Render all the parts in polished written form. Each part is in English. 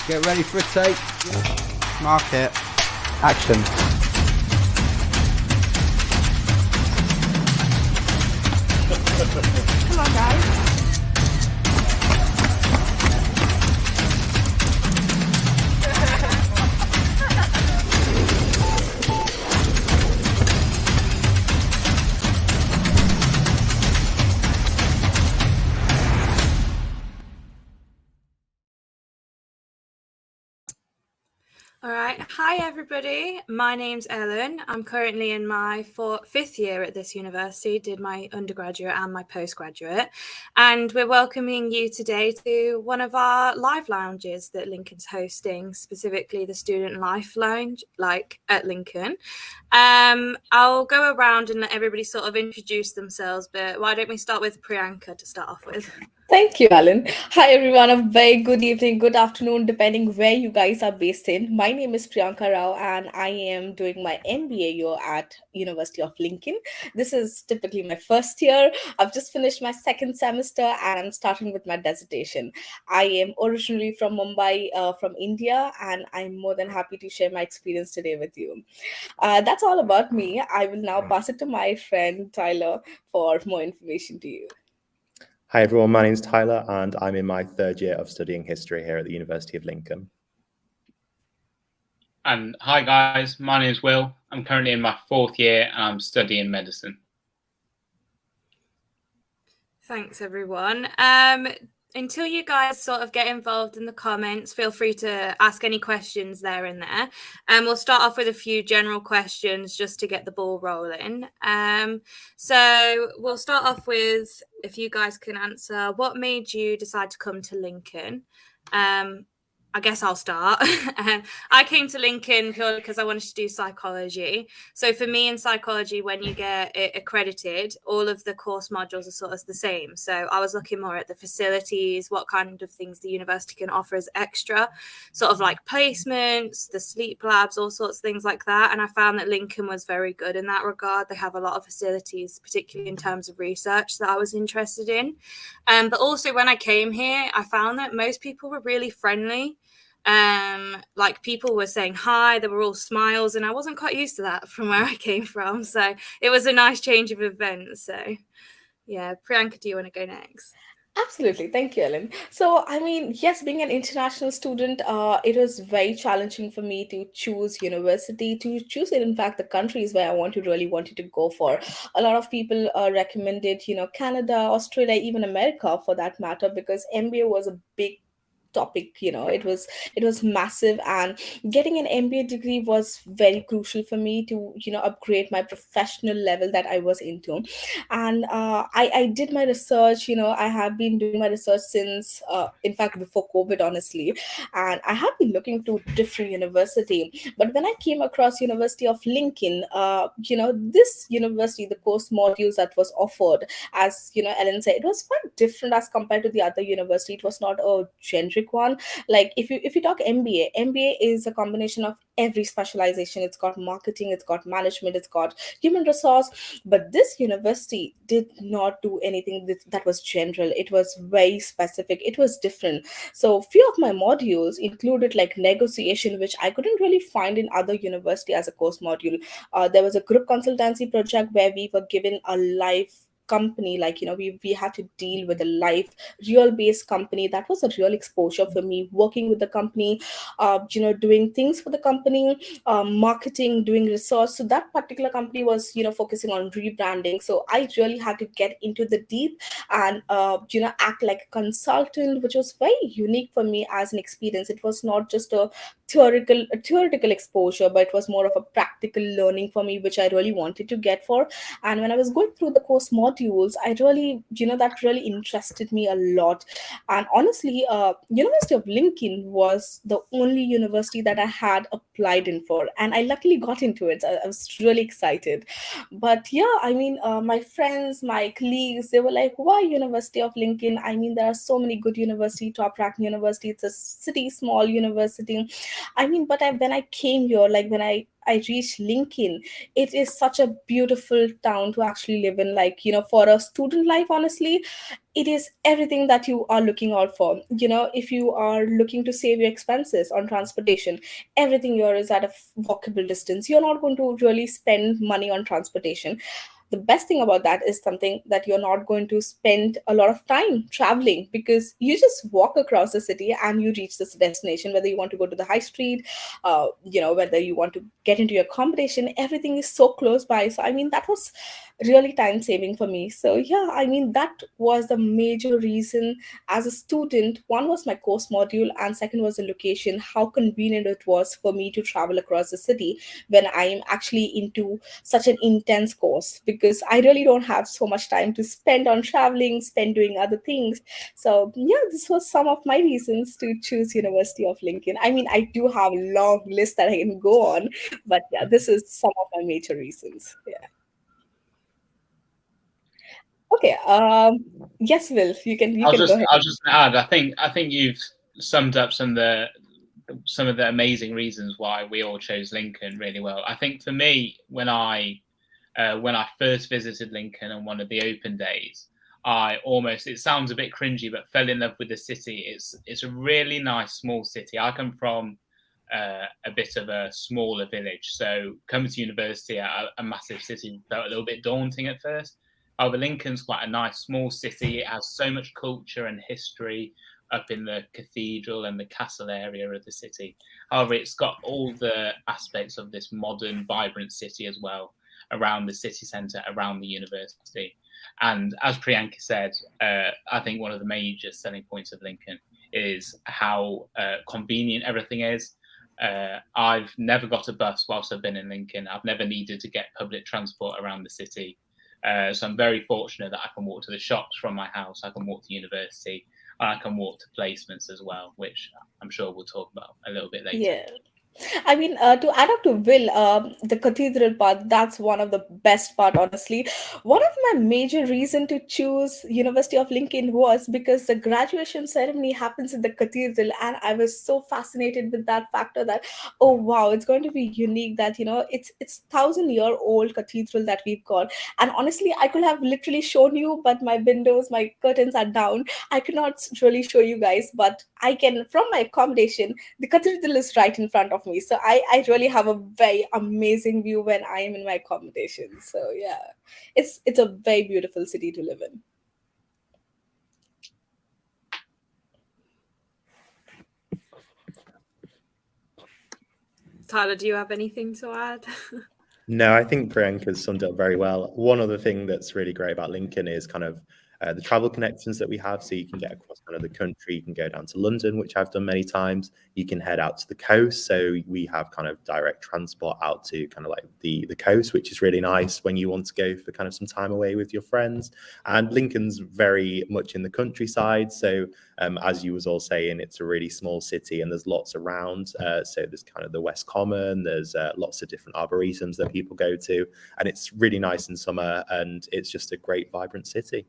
Get ready for a take. Mark it. Action. Come on, guys. All right. Hi, everybody. My name's Ellen. I'm currently in my fifth year at this university, did my undergraduate and my postgraduate. And we're welcoming you today to one of our live lounges that Lincoln's hosting, specifically the Student Life Lounge, like at Lincoln. I'll go around and let everybody sort of introduce themselves, but why don't we start with Priyanka to start off with? Thank you, Alan. Hi, everyone. A very good evening, good afternoon, depending where you guys are based in. My name is Priyanka Rao, and I am doing my MBA year at University of Lincoln. This is typically my first year. I've just finished my second semester, and I'm starting with my dissertation. I am originally from Mumbai, from India, and I'm more than happy to share my experience today with you. That's all about me. I will now pass it to my friend Tyler for more information to you. Hi everyone, my name is Tyler and I'm in my third year of studying history here at the University of Lincoln. And hi guys, my name is Will. I'm currently in my fourth year and I'm studying medicine. Thanks, everyone. Until you guys sort of get involved in the comments, feel free to ask any questions there and there. And we'll start off with a few general questions just to get the ball rolling. So we'll start off with, if you guys can answer, what made you decide to come to Lincoln? I guess I'll start. I came to Lincoln purely because I wanted to do psychology. So for me in psychology, when you get it accredited, all of the course modules are sort of the same. So I was looking more at the facilities, what kind of things the university can offer as extra, sort of like placements, the sleep labs, all sorts of things like that. And I found that Lincoln was very good in that regard. They have a lot of facilities, particularly in terms of research that I was interested in. But also when I came here, I found that most people were really friendly. Like people were saying hi, they were all smiles, and I wasn't quite used to that from where I came from. So it was a nice change of events. So yeah, Priyanka, do you want to go next? Absolutely. Thank you, Ellen. So, I mean, yes, being an international student, it was very challenging for me to choose university, to choose, in fact, the countries where I really wanted to go for. A lot of people recommended, Canada, Australia, even America for that matter, because MBA was a big topic. It was massive, and getting an MBA degree was very crucial for me to upgrade my professional level that I was into. And I did my research. I have been doing my research since in fact before COVID, honestly. And I have been looking to different university, but when I came across University of Lincoln, this university, the course modules that was offered, as Ellen said, it was quite different as compared to the other university. It was not a generic one. Like if you talk MBA is a combination of every specialization. It's got marketing, it's got management, it's got human resource. But this university did not do anything that was general. It was very specific, it was different. So few of my modules included like negotiation, which I couldn't really find in other university as a course module. There was a group consultancy project where we were given a live company, like we had to deal with a live real based company. That was a real exposure for me, working with the company, doing things for the company, marketing, doing research. So that particular company was focusing on rebranding, so I really had to get into the deep and act like a consultant, which was very unique for me as an experience. It was not just a theoretical exposure, but it was more of a practical learning for me, which I really wanted to get for. And when I was going through the course modules, I really that really interested me a lot. And honestly, University of Lincoln was the only university that I had applied in for, and I luckily got into it. I was really excited. But yeah, I mean, my friends, my colleagues, they were like, why University of Lincoln? I mean, there are so many good university, top ranked university. It's a city small university. I mean, but when I came here, like when I I reached Lincoln, it is such a beautiful town to actually live in. Like, for a student life, honestly, it is everything that you are looking out for. If you are looking to save your expenses on transportation, everything here is at a walkable distance. You're not going to really spend money on transportation. The best thing about that is something that you're not going to spend a lot of time traveling, because you just walk across the city and you reach this destination, whether you want to go to the high street, whether you want to get into your accommodation, everything is so close by. So I mean, that was really time saving for me. So yeah, I mean, that was the major reason. As a student, one was my course module, and second was the location, how convenient it was for me to travel across the city when I am actually into such an intense course, because I really don't have so much time to spend on traveling, spend doing other things. So yeah, this was some of my reasons to choose University of Lincoln. I mean, I do have a long list that I can go on, but yeah, this is some of my major reasons. Yeah. Okay. Yes, Will, you can go ahead. I was just gonna add. I think you've summed up some of the amazing reasons why we all chose Lincoln really well. I think for me, when I first visited Lincoln on one of the open days, it sounds a bit cringy, but fell in love with the city. It's a really nice small city. I come from a bit of a smaller village, so coming to university at a massive city felt a little bit daunting at first. However, Lincoln's quite a nice small city. It has so much culture and history up in the cathedral and the castle area of the city. However, it's got all the aspects of this modern, vibrant city as well around the city centre, around the university. And as Priyanka said, I think one of the major selling points of Lincoln is how convenient everything is. I've never got a bus whilst I've been in Lincoln. I've never needed to get public transport around the city. So I'm very fortunate that I can walk to the shops from my house, I can walk to university, and I can walk to placements as well, which I'm sure we'll talk about a little bit later. Yeah. I mean, to add up to Will, the cathedral part, that's one of the best part, honestly. One of my major reason to choose University of Lincoln was because the graduation ceremony happens in the cathedral, and I was so fascinated with that factor that, oh wow, it's going to be unique that, it's 1,000-year-old cathedral that we've got. And honestly, I could have literally shown you, but my windows, my curtains are down. I could not really show you guys, but I can, from my accommodation, the cathedral is right in front of me. So I really have a very amazing view when I am in my accommodation. So yeah, it's a very beautiful city to live in. Tyler, do you have anything to add? No, I think Priyanka's summed it up very well. One other thing that's really great about Lincoln is kind of the travel connections that we have. So you can get across kind of the country, you can go down to London, which I've done many times. You can head out to the coast. So we have kind of direct transport out to kind of like the coast, which is really nice when you want to go for kind of some time away with your friends. And Lincoln's very much in the countryside. So as you was all saying, it's a really small city and there's lots around. So there's kind of the West Common, there's lots of different arboretums that people go to, and it's really nice in summer, and it's just a great, vibrant city.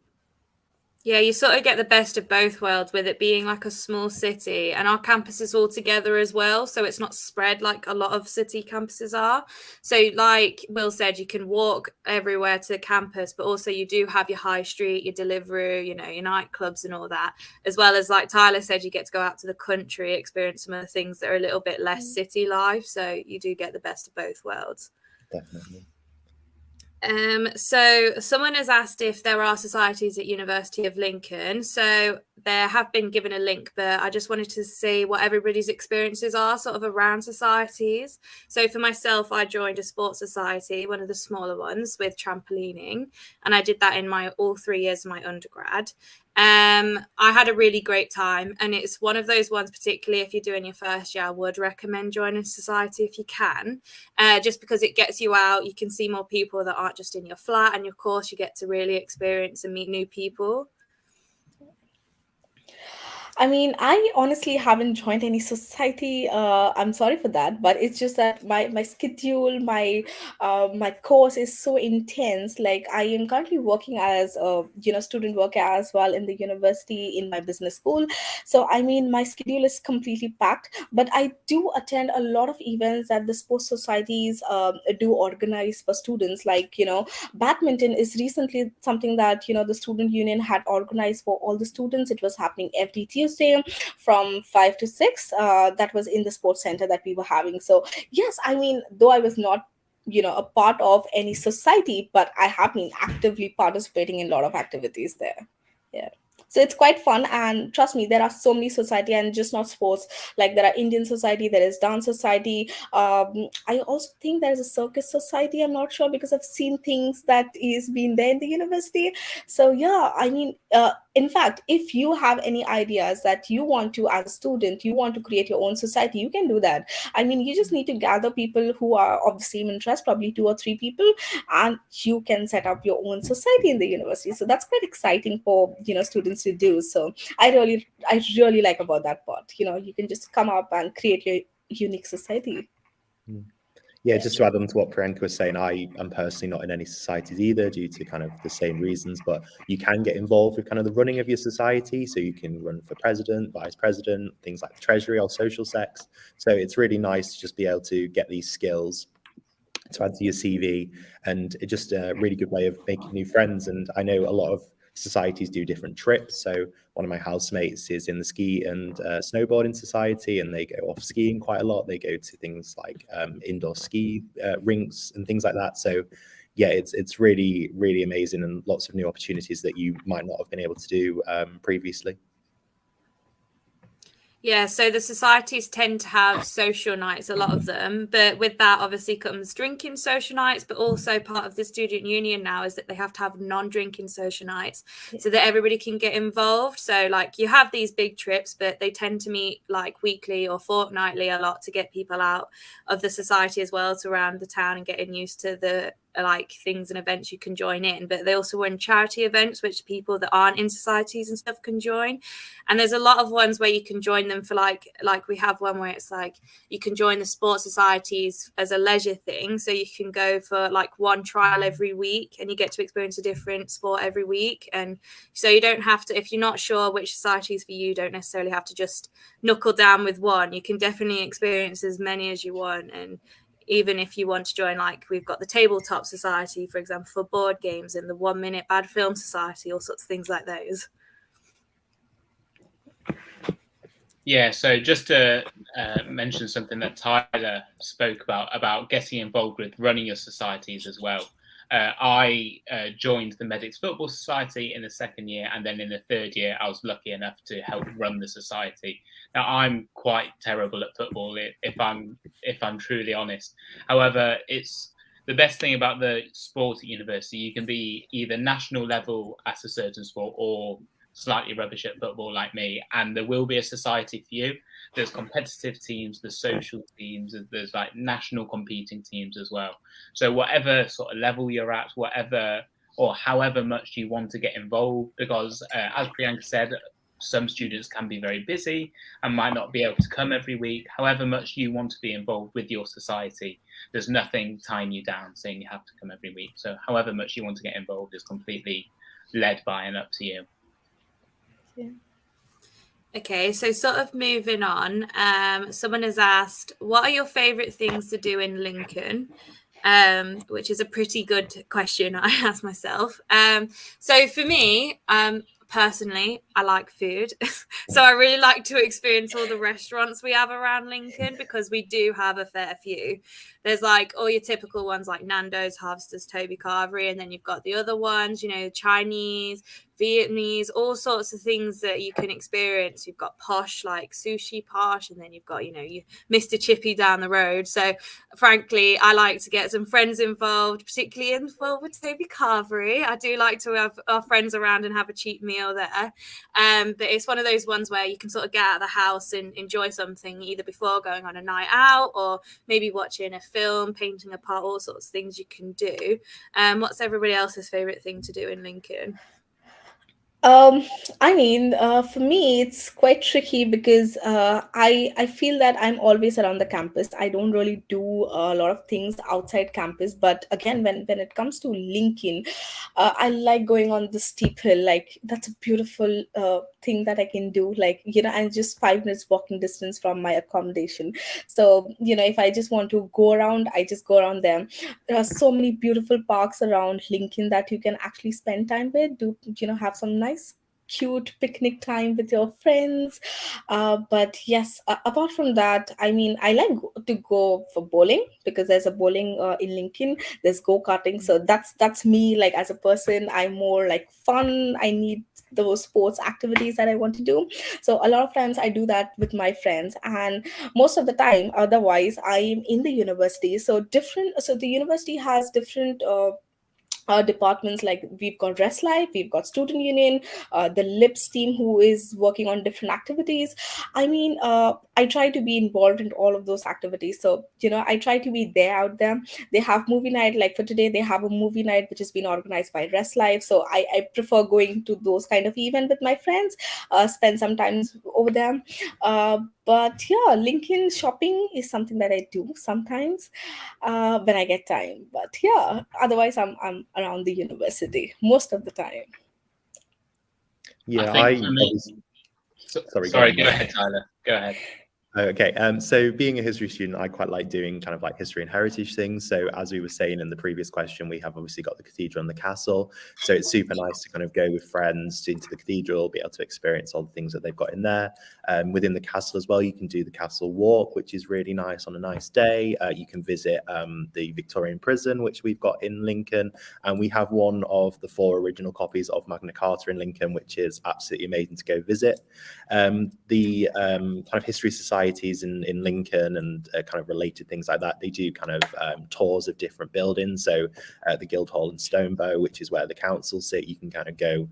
Yeah, you sort of get the best of both worlds with it being like a small city, and our campus is all together as well. So it's not spread like a lot of city campuses are. So like Will said, you can walk everywhere to the campus, but also you do have your high street, your Deliveroo, your nightclubs and all that. As well as, like Tyler said, you get to go out to the country, experience some of the things that are a little bit less city life. So you do get the best of both worlds. Definitely. So someone has asked if there are societies at University of Lincoln. So there have been given a link, but I just wanted to see what everybody's experiences are sort of around societies. So for myself, I joined a sports society, one of the smaller ones, with trampolining, and I did that in all 3 years of my undergrad. I had a really great time, and it's one of those ones, particularly if you're doing your first year, I would recommend joining society if you can, just because it gets you out. You can see more people that aren't just in your flat, and of course you get to really experience and meet new people. I mean, I honestly haven't joined any society. I'm sorry for that, but it's just that my schedule, my course is so intense. Like I am currently working as a student worker as well in the university in my business school. So I mean, my schedule is completely packed. But I do attend a lot of events that the sports societies do organize for students. Like badminton is recently something that the student union had organized for all the students. It was happening every Tuesday from 5 to 6. That was in the sports center that we were having. So yes, I mean, though I was not a part of any society, but I have been actively participating in a lot of activities there. Yeah, so it's quite fun, and trust me, there are so many society, and just not sports. Like there are Indian society, there is dance society. I also think there is a circus society. I'm not sure because I've seen things that is been there in the university. So yeah, I mean, in fact, if you have any ideas that you want to, as a student, you want to create your own society, you can do that. I mean, you just need to gather people who are of the same interest, probably 2 or 3 people, and you can set up your own society in the university. So that's quite exciting for students to do. So I really like about that part. You can just come up and create your unique society. Yeah, just to add on to what Priyanka was saying, I am personally not in any societies either due to kind of the same reasons, but you can get involved with kind of the running of your society. So you can run for president, vice president, things like the treasury or social sex. So it's really nice to just be able to get these skills to add to your CV, and it's just a really good way of making new friends. And I know a lot of societies do different trips. So one of my housemates is in the ski and snowboarding society, and they go off skiing quite a lot. They go to things like indoor ski rinks and things like that. So yeah, it's really, really amazing, and lots of new opportunities that you might not have been able to do previously. Yeah, so the societies tend to have social nights, a lot of them, but with that obviously comes drinking social nights, but also part of the student union now is that they have to have non-drinking social nights so that everybody can get involved. So like you have these big trips, but they tend to meet like weekly or fortnightly a lot to get people out of the society as well, to around the town and getting used to the like things and events you can join in. But they also run charity events which people that aren't in societies and stuff can join, and there's a lot of ones where you can join them for like we have one where it's like you can join the sports societies as a leisure thing, so you can go for like one trial every week and you get to experience a different sport every week. And so you don't have to, if you're not sure which society is for you, don't necessarily have to just knuckle down with one. You can definitely experience as many as you want. And even if you want to join, like we've got the Tabletop Society, for example, for board games, and the 1 Minute Bad Film Society, all sorts of things like those. Yeah, so just to mention something that Tyler spoke about getting involved with running your societies as well. I joined the Medics Football Society in the second year, and then in the third year, I was lucky enough to help run the society. Now, I'm quite terrible at football, if I'm truly honest. However, it's the best thing about the sport at university. You can be either national level at a certain sport or slightly rubbish at football like me, and there will be a society for you. There's competitive teams, there's social teams, there's like national competing teams as well. So whatever sort of level you're at, whatever or however much you want to get involved, because as Priyanka said, some students can be very busy and might not be able to come every week. However much you want to be involved with your society, there's nothing tying you down saying you have to come every week. So however much you want to get involved is completely led by and up to you. Yeah. Okay, so sort of moving on, someone has asked, what are your favourite things to do in Lincoln? Which is a pretty good question I asked myself. So for me, personally, I like food. So I really like to experience all the restaurants we have around Lincoln, because we do have a fair few. There's like all your typical ones like Nando's, Harvester's, Toby Carvery, and then you've got the other ones, Chinese, Vietnamese, all sorts of things that you can experience. You've got posh, like Sushi Posh, and then you've got, you Mr. Chippy down the road. So frankly, I like to get some friends involved, particularly involved with Toby Carvery. I do like to have our friends around and have a cheap meal there. But it's one of those ones where you can sort of get out of the house and enjoy something either before going on a night out, or maybe watching a film, painting a pot, all sorts of things you can do. What's everybody else's favourite thing to do in Lincoln? Um, for me, it's quite tricky because I feel that I'm always around the campus. I don't really do a lot of things outside campus. But again, when it comes to Lincoln, I like going on the steep hill. Like that's a beautiful thing that I can do. Like I'm just 5 minutes walking distance from my accommodation. So if I just want to go around, I just go around them. There are so many beautiful parks around Lincoln that you can actually spend time with. Do have some nice cute picnic time with your friends. But yes, apart from that, I like to go for bowling because there's a bowling in Lincoln. There's go-karting, so that's me. Like as a person, I'm more like fun. I need those sports activities that I want to do. So a lot of times I do that with my friends, and most of the time otherwise I'm in the university. So the university has different departments. Like we've got rest life, we've got student union, the lips team who is working on different activities. I try to be involved in all of those activities. So I try to be there out there. They have movie night, like for today they have a movie night which has been organized by rest life. So I prefer going to those kind of event with my friends, spend some time over there. But yeah, Lincoln shopping is something that I do sometimes when I get time. But yeah, otherwise I'm around the university most of the time. Yeah, I think for me, obviously, sorry, sorry, on. go ahead, Tyler. Go ahead. Okay, so being a history student, I quite like doing kind of like history and heritage things. So as we were saying in the previous question, we have obviously got the cathedral and the castle. So it's super nice to kind of go with friends into the cathedral, be able to experience all the things that they've got in there. Within the castle as well, you can do the castle walk, which is really nice on a nice day. You can visit the Victorian prison, which we've got in Lincoln. And we have one of the 4 original copies of Magna Carta in Lincoln, which is absolutely amazing to go visit. The kind of history societies in Lincoln and kind of related things like that, they do kind of tours of different buildings. So the Guildhall and Stonebow, which is where the council sit, you can kind of go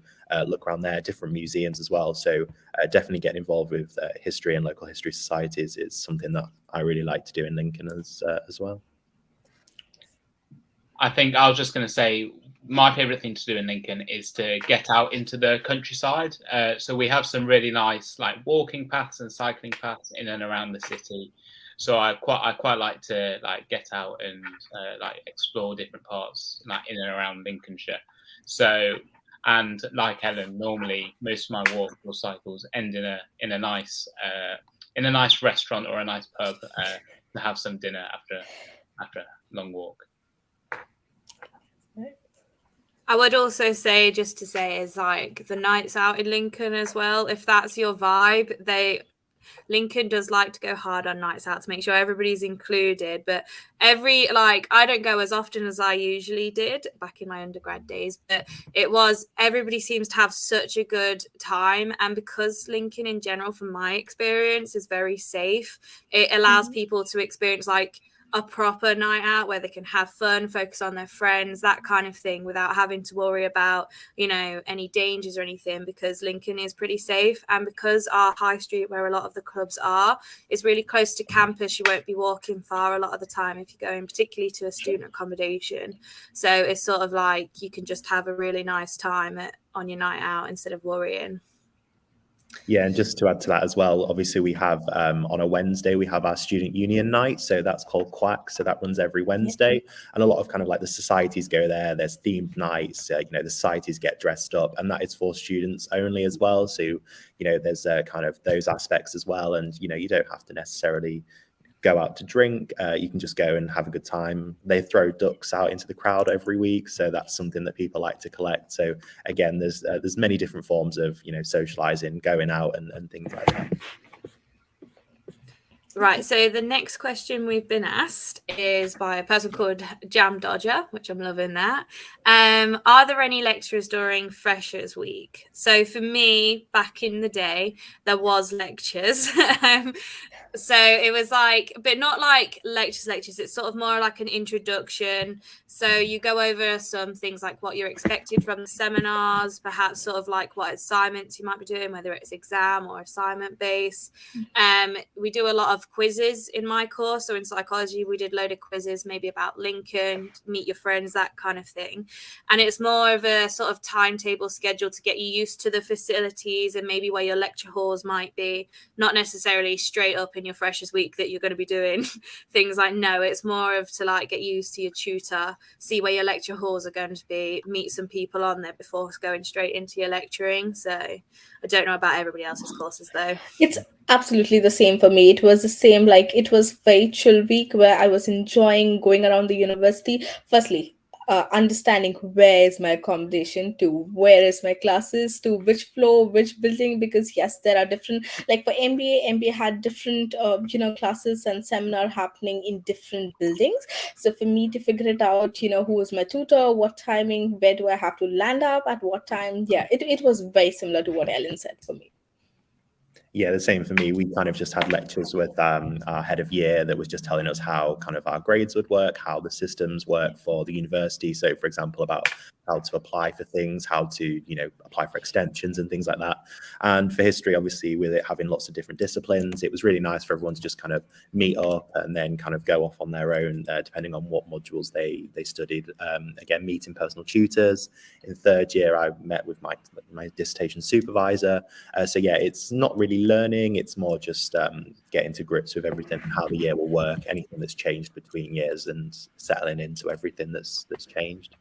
look around there, different museums as well. So definitely getting involved with history and local history societies is something that I really like to do in Lincoln as well. I think I was just going to say my favorite thing to do in Lincoln is to get out into the countryside. So we have some really nice like walking paths and cycling paths in and around the city. So I quite like to like get out and like explore different parts like in and around Lincolnshire. So and like Helen, normally most of my walks or cycles end in a nice restaurant or a nice pub to have some dinner after a long walk. I would also say, just to say, is like the nights out in Lincoln as well. If that's your vibe, Lincoln does like to go hard on nights out to make sure everybody's included. But I don't go as often as I usually did back in my undergrad days, but everybody seems to have such a good time. And because Lincoln in general, from my experience, is very safe, it allows people to experience like a proper night out where they can have fun, focus on their friends, that kind of thing, without having to worry about, any dangers or anything, because Lincoln is pretty safe. And because our high street, where a lot of the clubs are, is really close to campus, you won't be walking far a lot of the time if you're going particularly to a student accommodation. So it's sort of like you can just have a really nice time on your night out instead of worrying. Yeah, and just to add to that as well, obviously we have on a Wednesday, we have our student union night. So that's called Quack. So that runs every Wednesday. And a lot of kind of like the societies go there. There's themed nights, the societies get dressed up, and that is for students only as well. So, there's kind of those aspects as well. And, you don't have to necessarily go out to drink. You can just go and have a good time. They throw ducks out into the crowd every week, so that's something that people like to collect. So again, there's many different forms of socializing, going out, and things like that. Right, so the next question we've been asked is by a person called Jam Dodger, which I'm loving that. Are there any lecturers during Freshers Week? So for me, back in the day, there was lectures. So it was like, but not like lectures. It's sort of more like an introduction. So you go over some things like what you're expected from the seminars, perhaps sort of like what assignments you might be doing, whether it's exam or assignment based. We do a lot of of quizzes in my course. So in psychology, we did a load of quizzes, maybe about Lincoln, meet your friends, that kind of thing. And it's more of a sort of timetable schedule to get you used to the facilities and maybe where your lecture halls might be, not necessarily straight up in your freshers week that you're going to be doing things like, no, it's more of to like get used to your tutor, see where your lecture halls are going to be, meet some people on there before going straight into your lecturing. So I don't know about everybody else's courses though. It's absolutely the same for me. It was the same, like it was very chill week where I was enjoying going around the university. Firstly, understanding where is my accommodation, to where is my classes, to which floor, which building, because yes, there are different, like for MBA had different classes and seminar happening in different buildings. So for me to figure it out, who is my tutor, what timing, where do I have to land up at what time, yeah, it was very similar to what Ellen said for me. Yeah, the same for me. We kind of just had lectures with our head of year that was just telling us how kind of our grades would work, how the systems work for the university. So, for example, about how to apply for things, how to, apply for extensions and things like that. And for history, obviously, with it having lots of different disciplines, it was really nice for everyone to just kind of meet up and then kind of go off on their own, depending on what modules they studied. Again, meeting personal tutors. In third year, I met with my dissertation supervisor. So yeah, it's not really learning, it's more just getting to grips with everything, how the year will work, anything that's changed between years, and settling into everything that's changed.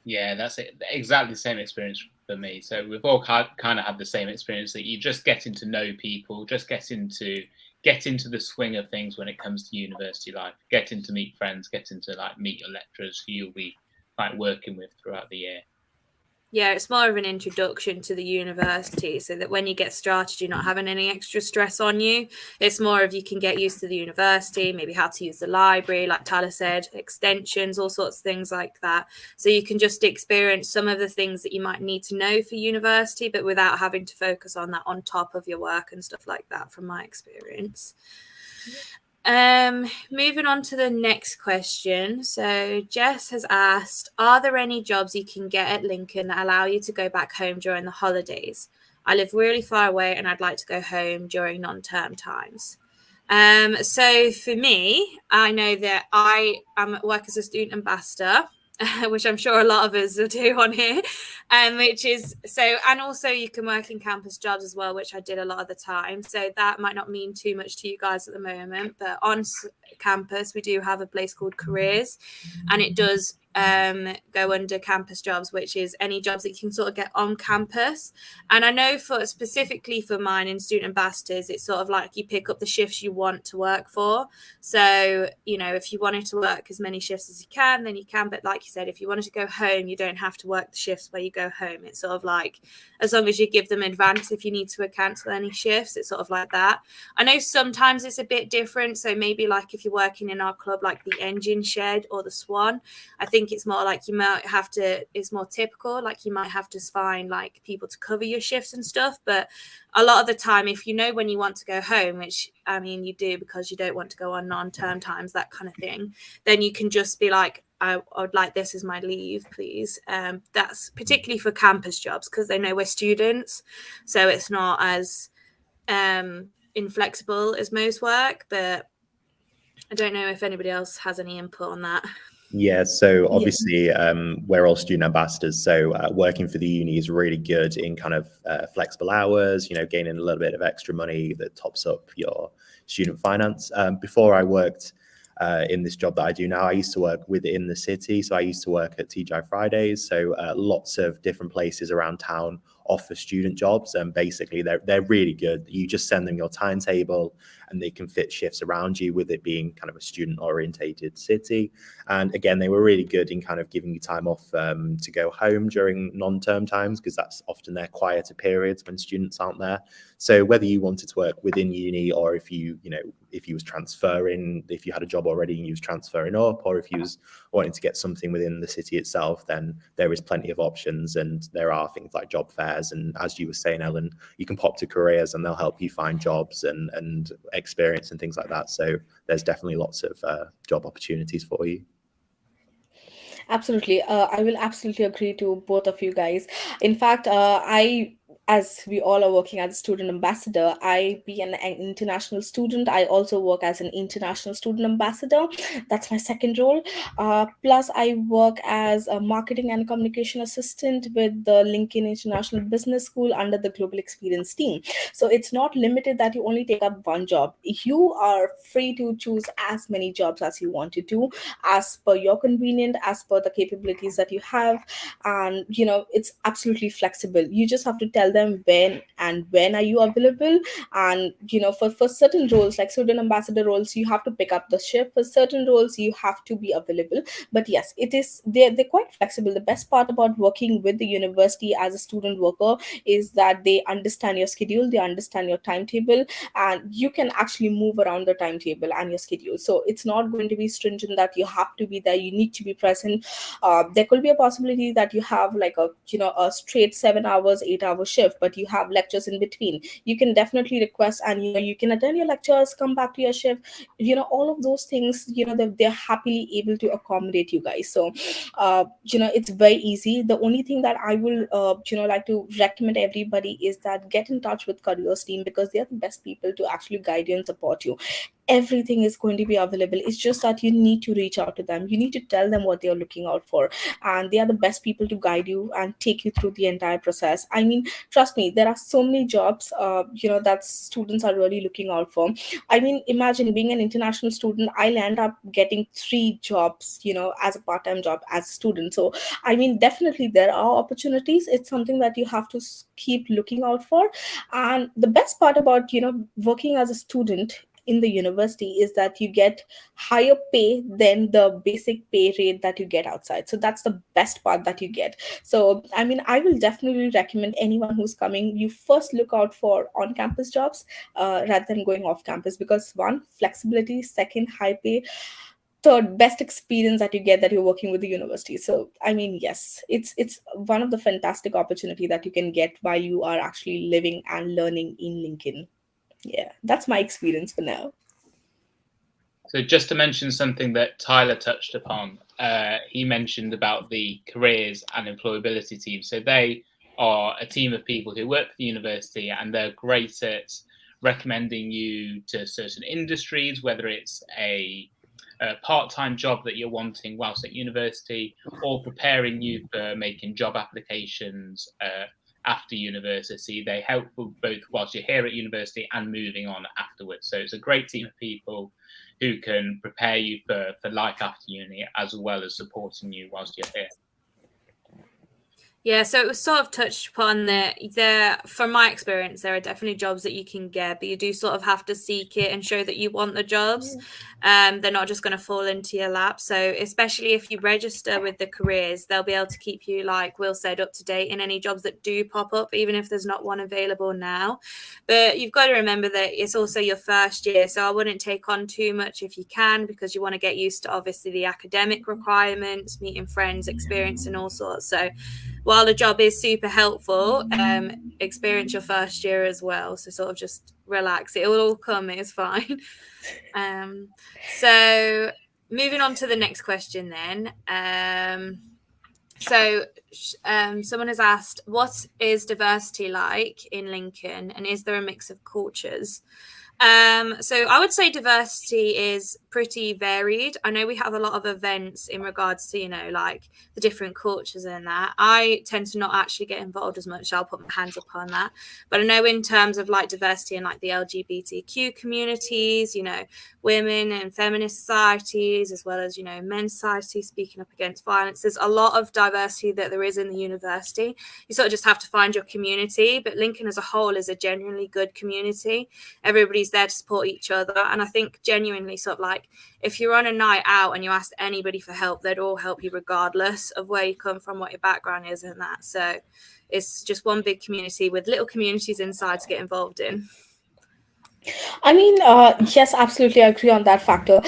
Yeah, that's it. Exactly the same experience for me. So we've all kind of had the same experience, that you just getting to know people, just get into the swing of things when it comes to university life, getting to meet friends, getting to like meet your lecturers who you'll be like working with throughout the year. Yeah, it's more of an introduction to the university, so that when you get started, you're not having any extra stress on you. It's more of you can get used to the university, maybe how to use the library, like Tyler said, extensions, all sorts of things like that. So you can just experience some of the things that you might need to know for university, but without having to focus on that on top of your work and stuff like that, from my experience. Moving on to the next question. So Jess has asked, are there any jobs you can get at Lincoln that allow you to go back home during the holidays? I live really far away and I'd like to go home during non-term times. So for me, I know that I work as a student ambassador, which I'm sure a lot of us do on here, which is so, and also you can work in campus jobs as well, which I did a lot of the time. So that might not mean too much to you guys at the moment, but on campus we do have a place called Careers, and it does go under campus jobs, which is any jobs that you can sort of get on campus. And I know specifically for mine in student ambassadors, it's sort of like you pick up the shifts you want to work for. So, if you wanted to work as many shifts as you can, then you can. But like you said, if you wanted to go home, you don't have to work the shifts where you go home. It's sort of like, as long as you give them advance, if you need to cancel any shifts, it's sort of like that. I know sometimes it's a bit different. So maybe like if you're working in our club, like the Engine Shed or the Swan, I think it's more like you might have to, it's more typical, like you might have to find like people to cover your shifts and stuff. But a lot of the time, if you know when you want to go home, which I mean you do because you don't want to go on non-term times, that kind of thing, then you can just be like, I would like this as my leave, please. That's particularly for campus jobs because they know we're students, so it's not as inflexible as most work. But I don't know if anybody else has any input on that. Yeah, so obviously we're all student ambassadors, so working for the uni is really good in kind of flexible hours, gaining a little bit of extra money that tops up your student finance. Before I worked in this job that I do now, I used to work within the city, so I used to work at TGI Fridays, so lots of different places around town offer student jobs, and basically they're really good. You just send them your timetable and they can fit shifts around you, with it being kind of a student orientated city. And again, they were really good in kind of giving you time off to go home during non-term times, because that's often their quieter periods when students aren't there. So whether you wanted to work within uni, or if you was transferring, if you had a job already and you was transferring up, or if you was wanting to get something within the city itself, then there is plenty of options, and there are things like job fairs. And as you were saying, Ellen, you can pop to Careers and they'll help you find jobs and experience and things like that. So there's definitely lots of job opportunities for you. Absolutely. I will absolutely agree to both of you guys. In fact, I as we all are working as a student ambassador, I be an international student. I also work as an international student ambassador. That's my second role. Plus, I work as a marketing and communication assistant with the LinkedIn International Business School under the Global Experience team. So it's not limited that you only take up one job. You are free to choose as many jobs as you want to do, as per your convenient, as per the capabilities that you have. And it's absolutely flexible. You just have to tell them when are you available. And for certain roles, like student ambassador roles, you have to pick up the shift. For certain roles, you have to be available. But yes, they're quite flexible. The best part about working with the university as a student worker is that they understand your schedule, they understand your timetable, and you can actually move around the timetable and your schedule. So it's not going to be stringent that you have to be there, you need to be present. There could be a possibility that you have like a straight 7 hours 8 hour shift, but you have lectures in between. You can definitely request, and you can attend your lectures, come back to your shift. All of those things, they're happily able to accommodate you guys. So it's very easy. The only thing that I will like to recommend everybody is that get in touch with careers team, because they are the best people to actually guide you and support you. Everything is going to be available. It's just that you need to reach out to them, you need to tell them what they're looking out for, and they are the best people to guide you and take you through the entire process. I mean, trust me, there are so many jobs that students are really looking out for. I mean, imagine being an international student, I'll end up getting 3 jobs as a part-time job as a student. So I mean, definitely there are opportunities. It's something that you have to keep looking out for. And the best part about working as a student in the university is that you get higher pay than the basic pay rate that you get outside. So that's the best part that you get. So I mean, I will definitely recommend anyone who's coming, you first look out for on campus jobs rather than going off campus, because one, flexibility, second, high pay, third, best experience that you get, that you're working with the university. So I mean, yes, it's one of the fantastic opportunity that you can get while you are actually living and learning in Lincoln. Yeah, that's my experience for now. So just to mention something that Tyler touched upon, he mentioned about the careers and employability team. So they are a team of people who work for the university, and they're great at recommending you to certain industries, whether it's a part-time job that you're wanting whilst at university, or preparing you for making job applications after university. They help both whilst you're here at university and moving on afterwards. So it's a great team of people who can prepare you for life after uni, as well as supporting you whilst you're here. Yeah, so it was sort of touched upon that from my experience, there are definitely jobs that you can get, but you do sort of have to seek it and show that you want the jobs. They're not just going to fall into your lap. So especially if you register with the careers, they'll be able to keep you, like Will said, up to date in any jobs that do pop up, even if there's not one available now. But you've got to remember that it's also your first year. So I wouldn't take on too much if you can, because you want to get used to obviously the academic requirements, meeting friends, experience and all sorts. So while the job is super helpful, experience your first year as well. So sort of just relax. It will all come. It's fine. So moving on to the next question then. Someone has asked, what is diversity like in Lincoln, and is there a mix of cultures? So I would say diversity is pretty varied. I know we have a lot of events in regards to, like the different cultures and that. I tend to not actually get involved as much. I'll put my hands up on that. But I know in terms of like diversity and like the LGBTQ communities, women and feminist societies, as well as, men's societies speaking up against violence, there's a lot of diversity that there is in the university. You sort of just have to find your community. But Lincoln as a whole is a genuinely good community. Everybody's there to support each other, and I think genuinely sort of like if you're on a night out and you ask anybody for help, they'd all help you regardless of where you come from, what your background is and that. So it's just one big community with little communities inside to get involved in. I mean, yes, absolutely, I agree on that factor.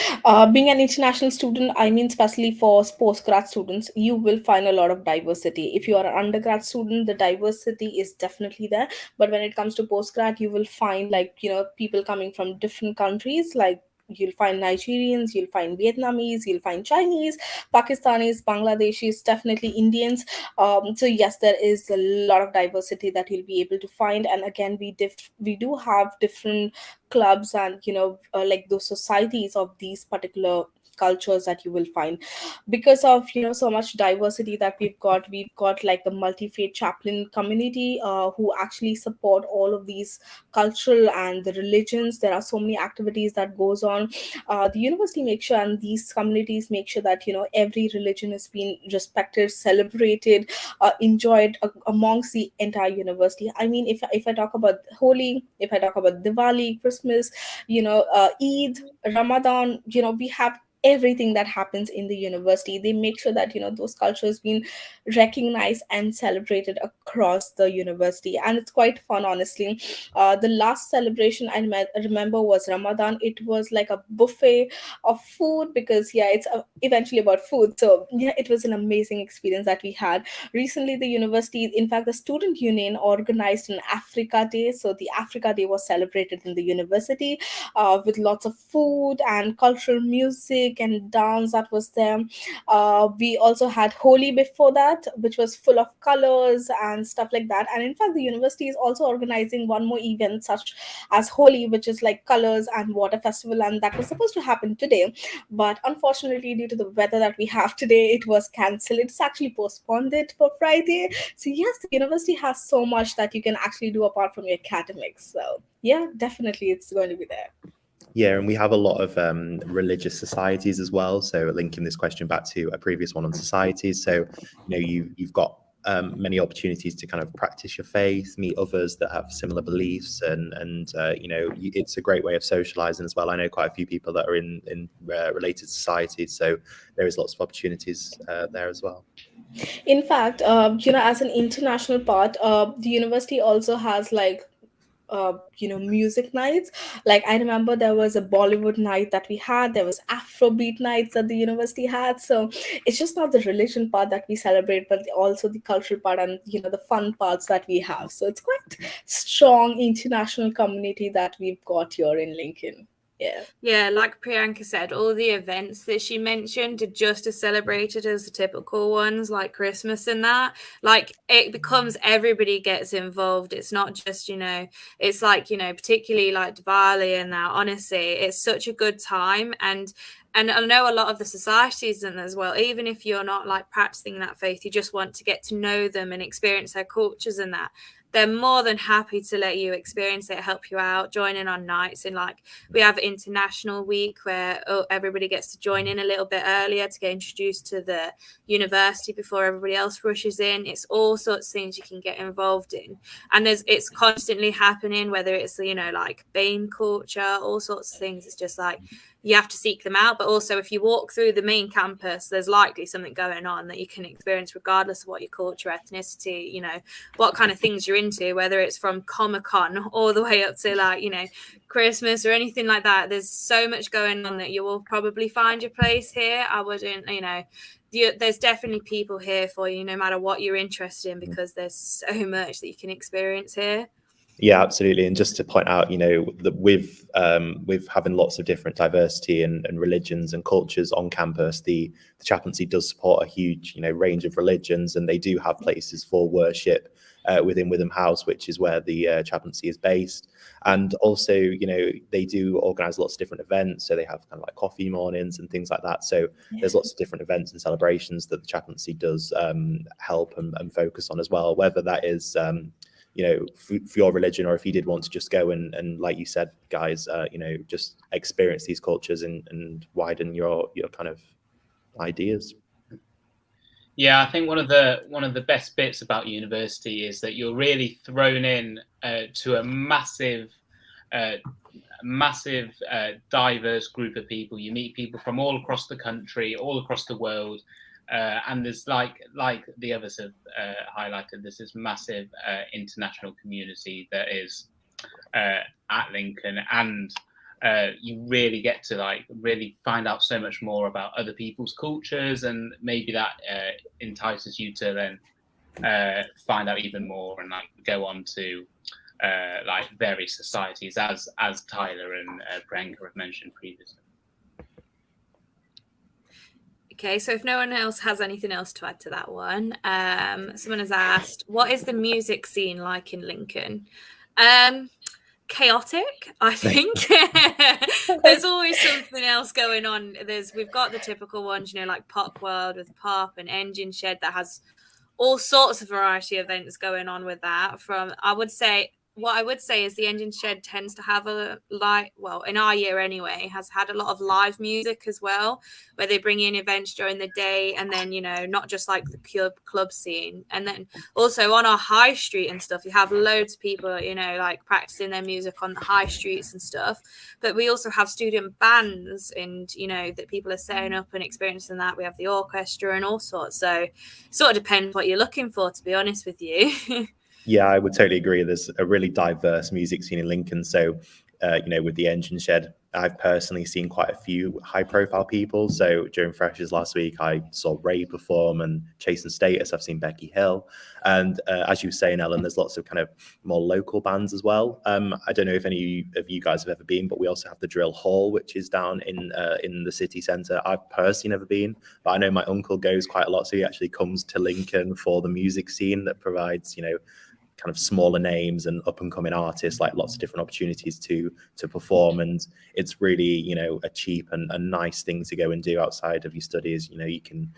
Being an international student, I mean, especially for postgrad students, you will find a lot of diversity. If you are an undergrad student, the diversity is definitely there. But when it comes to postgrad, you will find like, people coming from different countries, like you'll find Nigerians, you'll find Vietnamese, you'll find Chinese, Pakistanis, Bangladeshis, definitely Indians. So yes, there is a lot of diversity that you'll be able to find. And again, we do have different clubs and like those societies of these particular cultures that you will find. Because of so much diversity that we've got like the multi-faith chaplain community, who actually support all of these cultural and the religions. There are so many activities that goes on. The university makes sure, and these communities make sure that every religion is being respected, celebrated, enjoyed amongst the entire university. I mean, if I talk about Holi, if I talk about Diwali, Christmas, Eid, Ramadan, we have everything that happens in the university. They make sure that those cultures being recognized and celebrated across the university, and it's quite fun, honestly. The last celebration remember was Ramadan. It was like a buffet of food, because yeah, it's eventually about food. So yeah, it was an amazing experience that we had. Recently, the university, in fact the student union, organized an Africa Day. So the Africa Day was celebrated in the university, with lots of food and cultural music and dance that was there. We also had Holi before that, which was full of colors and stuff like that. And in fact, the university is also organizing one more event, such as Holi, which is like colors and water festival, and that was supposed to happen today. But unfortunately, due to the weather that we have today, it was cancelled. It's actually postponed it for Friday. So yes, the university has so much that you can actually do apart from your academics. So yeah, definitely it's going to be there. Yeah, and we have a lot of religious societies as well. So linking this question back to a previous one on societies. So, you've got many opportunities to kind of practice your faith, meet others that have similar beliefs, and it's a great way of socializing as well. I know quite a few people that are in related societies, so there is lots of opportunities there as well. In fact, as an international part, the university also has like music nights. Like I remember there was a Bollywood night that we had, there was Afrobeat nights that the university had. So it's just not the religion part that we celebrate, but also the cultural part and the fun parts that we have. So it's quite strong international community that we've got here in Lincoln. Yeah, like Priyanka said, all the events that she mentioned are just as celebrated as the typical ones, like Christmas and that. Like it becomes everybody gets involved. It's not just, it's like, particularly like Diwali and that. Honestly, it's such a good time. And I know a lot of the societies and as well, even if you're not like practicing that faith, you just want to get to know them and experience their cultures and that. They're more than happy to let you experience it, help you out, join in on nights. And like we have International Week where everybody gets to join in a little bit earlier to get introduced to the university before everybody else rushes in. It's all sorts of things you can get involved in. And it's constantly happening, whether it's, like BAME culture, all sorts of things. It's just like you have to seek them out. But also if you walk through the main campus, there's likely something going on that you can experience regardless of what your culture, ethnicity, what kind of things you're into, whether it's from Comic-Con all the way up to like, Christmas or anything like that. There's so much going on that you will probably find your place here. I wouldn't, there's definitely people here for you no matter what you're interested in, because there's so much that you can experience here. Yeah, absolutely. And just to point out, that with having lots of different diversity and religions and cultures on campus, the chaplaincy does support a huge, range of religions, and they do have places for worship within Witham House, which is where the chaplaincy is based. And also, they do organize lots of different events. So they have kind of like coffee mornings and things like that. So there's lots of different events and celebrations that the chaplaincy does help and focus on as well, whether that is for your religion, or if you did want to just go and like you said, guys, just experience these cultures and widen your kind of ideas. Yeah, I think one of the best bits about university is that you're really thrown in to a massive diverse group of people. You meet people from all across the country, all across the world. And there's like the others have highlighted, there's this massive international community that is at Lincoln, and you really get to like really find out so much more about other people's cultures, and maybe that entices you to then find out even more and like go on to like various societies, as Tyler and Branka have mentioned previously. Okay, so if no one else has anything else to add to that one, someone has asked, what is the music scene like in Lincoln? Chaotic, I think. There's always something else going on. We've got the typical ones, like Pop World with Pop and Engine Shed that has all sorts of variety of events going on with that. What I would say is the Engine Shed tends to have in our year anyway, has had a lot of live music as well, where they bring in events during the day, and then, not just like the club scene. And then also on our high street and stuff, you have loads of people, like practicing their music on the high streets and stuff. But we also have student bands and, that people are setting up and experiencing that. We have the orchestra and all sorts. So it sort of depends what you're looking for, to be honest with you. Yeah, I would totally agree. There's a really diverse music scene in Lincoln. So, with the Engine Shed, I've personally seen quite a few high-profile people. So during Freshers last week, I saw Ray perform and Chase and Status. I've seen Becky Hill. And as you were saying, Ellen, there's lots of kind of more local bands as well. I don't know if any of you guys have ever been, but we also have the Drill Hall, which is down in the city centre. I've personally never been, but I know my uncle goes quite a lot. So he actually comes to Lincoln for the music scene that provides, kind of smaller names and up and coming artists, like lots of different opportunities to perform. And it's really, a cheap and a nice thing to go and do outside of your studies. You can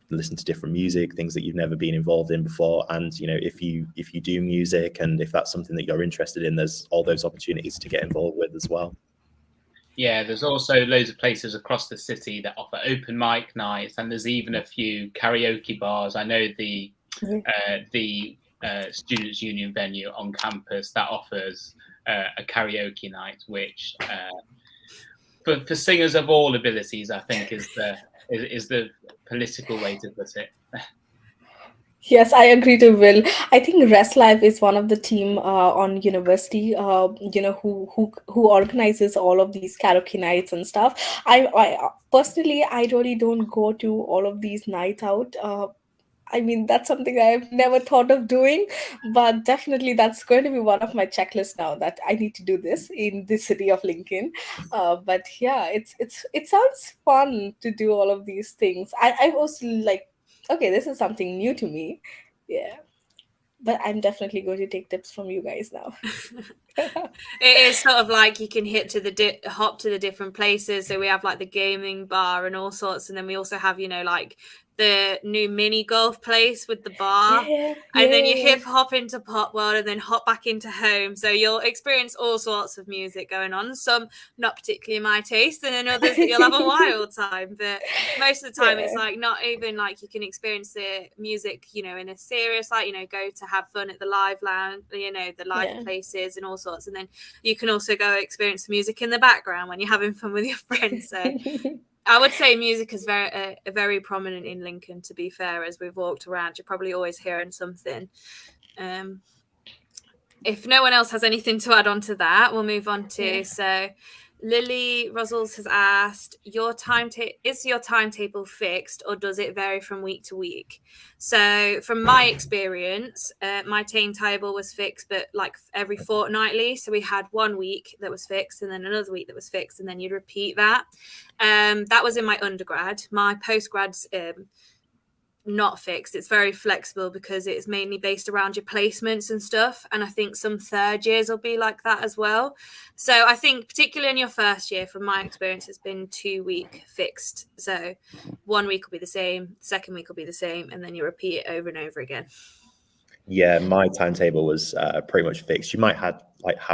listen to different music, things that you've never been involved in before. And, if you do music and if that's something that you're interested in, there's all those opportunities to get involved with as well. Yeah, there's also loads of places across the city that offer open mic nights, and there's even a few karaoke bars. I know the Students' Union venue on campus that offers a karaoke night, which for singers of all abilities, I think is the political way to put it. Yes, I agree to Will. I think Rest Life is one of the team on university, who organizes all of these karaoke nights and stuff. I personally, I really don't go to all of these nights out. I mean, that's something I've never thought of doing, but definitely that's going to be one of my checklists now, that I need to do this in the city of Lincoln. But yeah, it sounds fun to do all of these things. I was like, okay, this is something new to me. Yeah, but I'm definitely going to take tips from you guys now. It is sort of like you can hop to the different places. So we have like the gaming bar and all sorts, and then we also have like the new mini golf place with the bar, and then you hip hop into Pop World and then hop back into home. So you'll experience all sorts of music going on. Some not particularly my taste, and then others that you'll have a wild time. But most of the time, it's like not even like you can experience the music, in a serious, like go to have fun at the live lounge, the live places and all sorts, and then you can also go experience the music in the background when you're having fun with your friends. So I would say music is very prominent in Lincoln, to be fair. As we've walked around, you're probably always hearing something. If no one else has anything to add on to that, we'll move on to so Lily Russels has asked, is your timetable fixed, or does it vary from week to week? So from my experience, my timetable was fixed, but like every fortnightly. So we had 1 week that was fixed, and then another week that was fixed, and then you'd repeat that. That was in my undergrad. My postgrad's not fixed. It's very flexible because it's mainly based around your placements and stuff, and I think some third years will be like that as well. So I think particularly in your first year, from my experience, it's been 2 week fixed. So 1 week will be the same, second week will be the same, and then you repeat it over and over again. Yeah, my timetable was pretty much fixed. You might have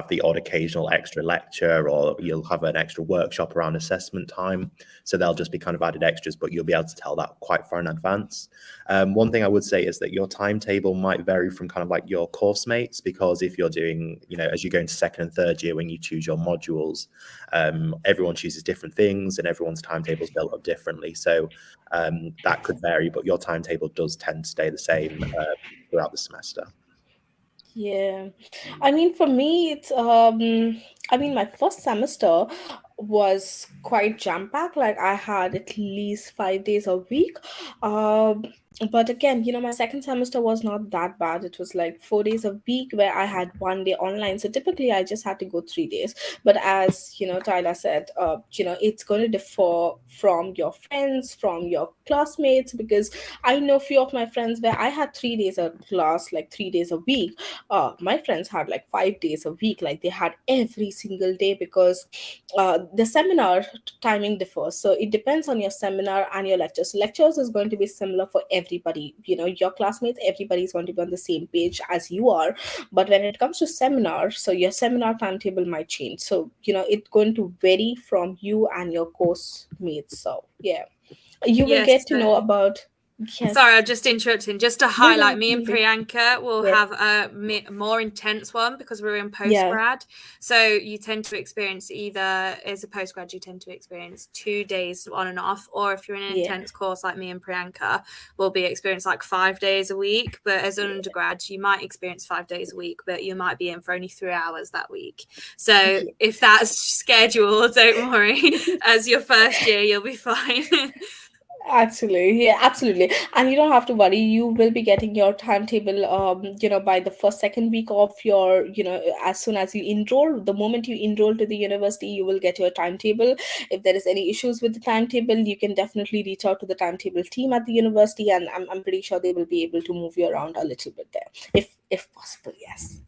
the odd occasional extra lecture, or you'll have an extra workshop around assessment time. So they'll just be kind of added extras, but you'll be able to tell that quite far in advance. One thing I would say is that your timetable might vary from kind of like your course mates, because if you're doing, as you go into second and third year, when you choose your modules, everyone chooses different things and everyone's timetable is built up differently. So that could vary, but your timetable does tend to stay the same throughout the semester. Yeah, I mean, for me, it's my first semester was quite jam-packed. Like I had at least 5 days a week. Um, but again, my second semester was not that bad. It was like 4 days a week where I had 1 day online. So typically I just had to go 3 days. But as Tyler said, it's going to differ from your friends, from your classmates, because I know few of my friends where I had 3 days a class, like 3 days a week. My friends had like 5 days a week, like they had every single day, because the seminar timing differs. So it depends on your seminar and your lectures. Lectures is going to be similar for everybody. Your classmates, everybody is going to be on the same page as you are. But when it comes to seminar, so your seminar timetable might change. So it's going to vary from you and your course mates. So yeah, you will Yes. get to know about. Sorry, Yes. I'm just interrupting. Just to No, no, highlight, me and absolutely. Priyanka will Yeah. have a more intense one because we're in Yeah. postgrad. So you tend to experience either, as a postgrad, you tend to experience 2 days on and off, or if you're in an Yeah. intense course like me and Priyanka, will be experienced like 5 days a week. But as an undergrad, you might experience 5 days a week, but you might be in for only 3 hours that week. So Yeah. if that's scheduled, don't worry. As your first year, you'll be fine. Actually, yeah, absolutely. And you don't have to worry. You will be getting your timetable, by the first, second week of your, as soon as you enroll, the moment you enroll to the university, you will get your timetable. If there is any issues with the timetable, you can definitely reach out to the timetable team at the university, and I'm pretty sure they will be able to move you around a little bit there, if possible. Yes.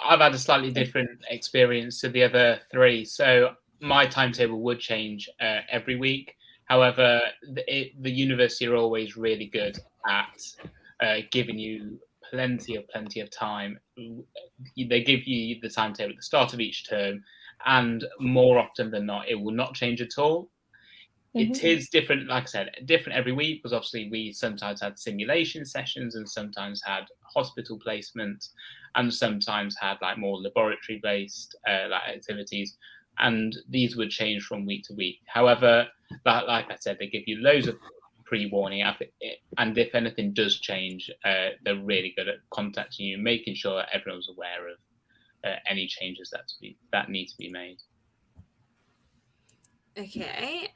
I've had a slightly different experience to the other three. So my timetable would change every week. However, the university are always really good at giving you plenty of time. They give you the timetable at the start of each term, and more often than not, it will not change at all. It Mm-hmm. is different, like I said, different every week, because obviously we sometimes had simulation sessions and sometimes had hospital placements and sometimes had like more laboratory based like activities, and these would change from week to week. However, like I said, they give you loads of pre-warning, and if anything does change, they're really good at contacting you, making sure that everyone's aware of any changes that need to be made. Okay.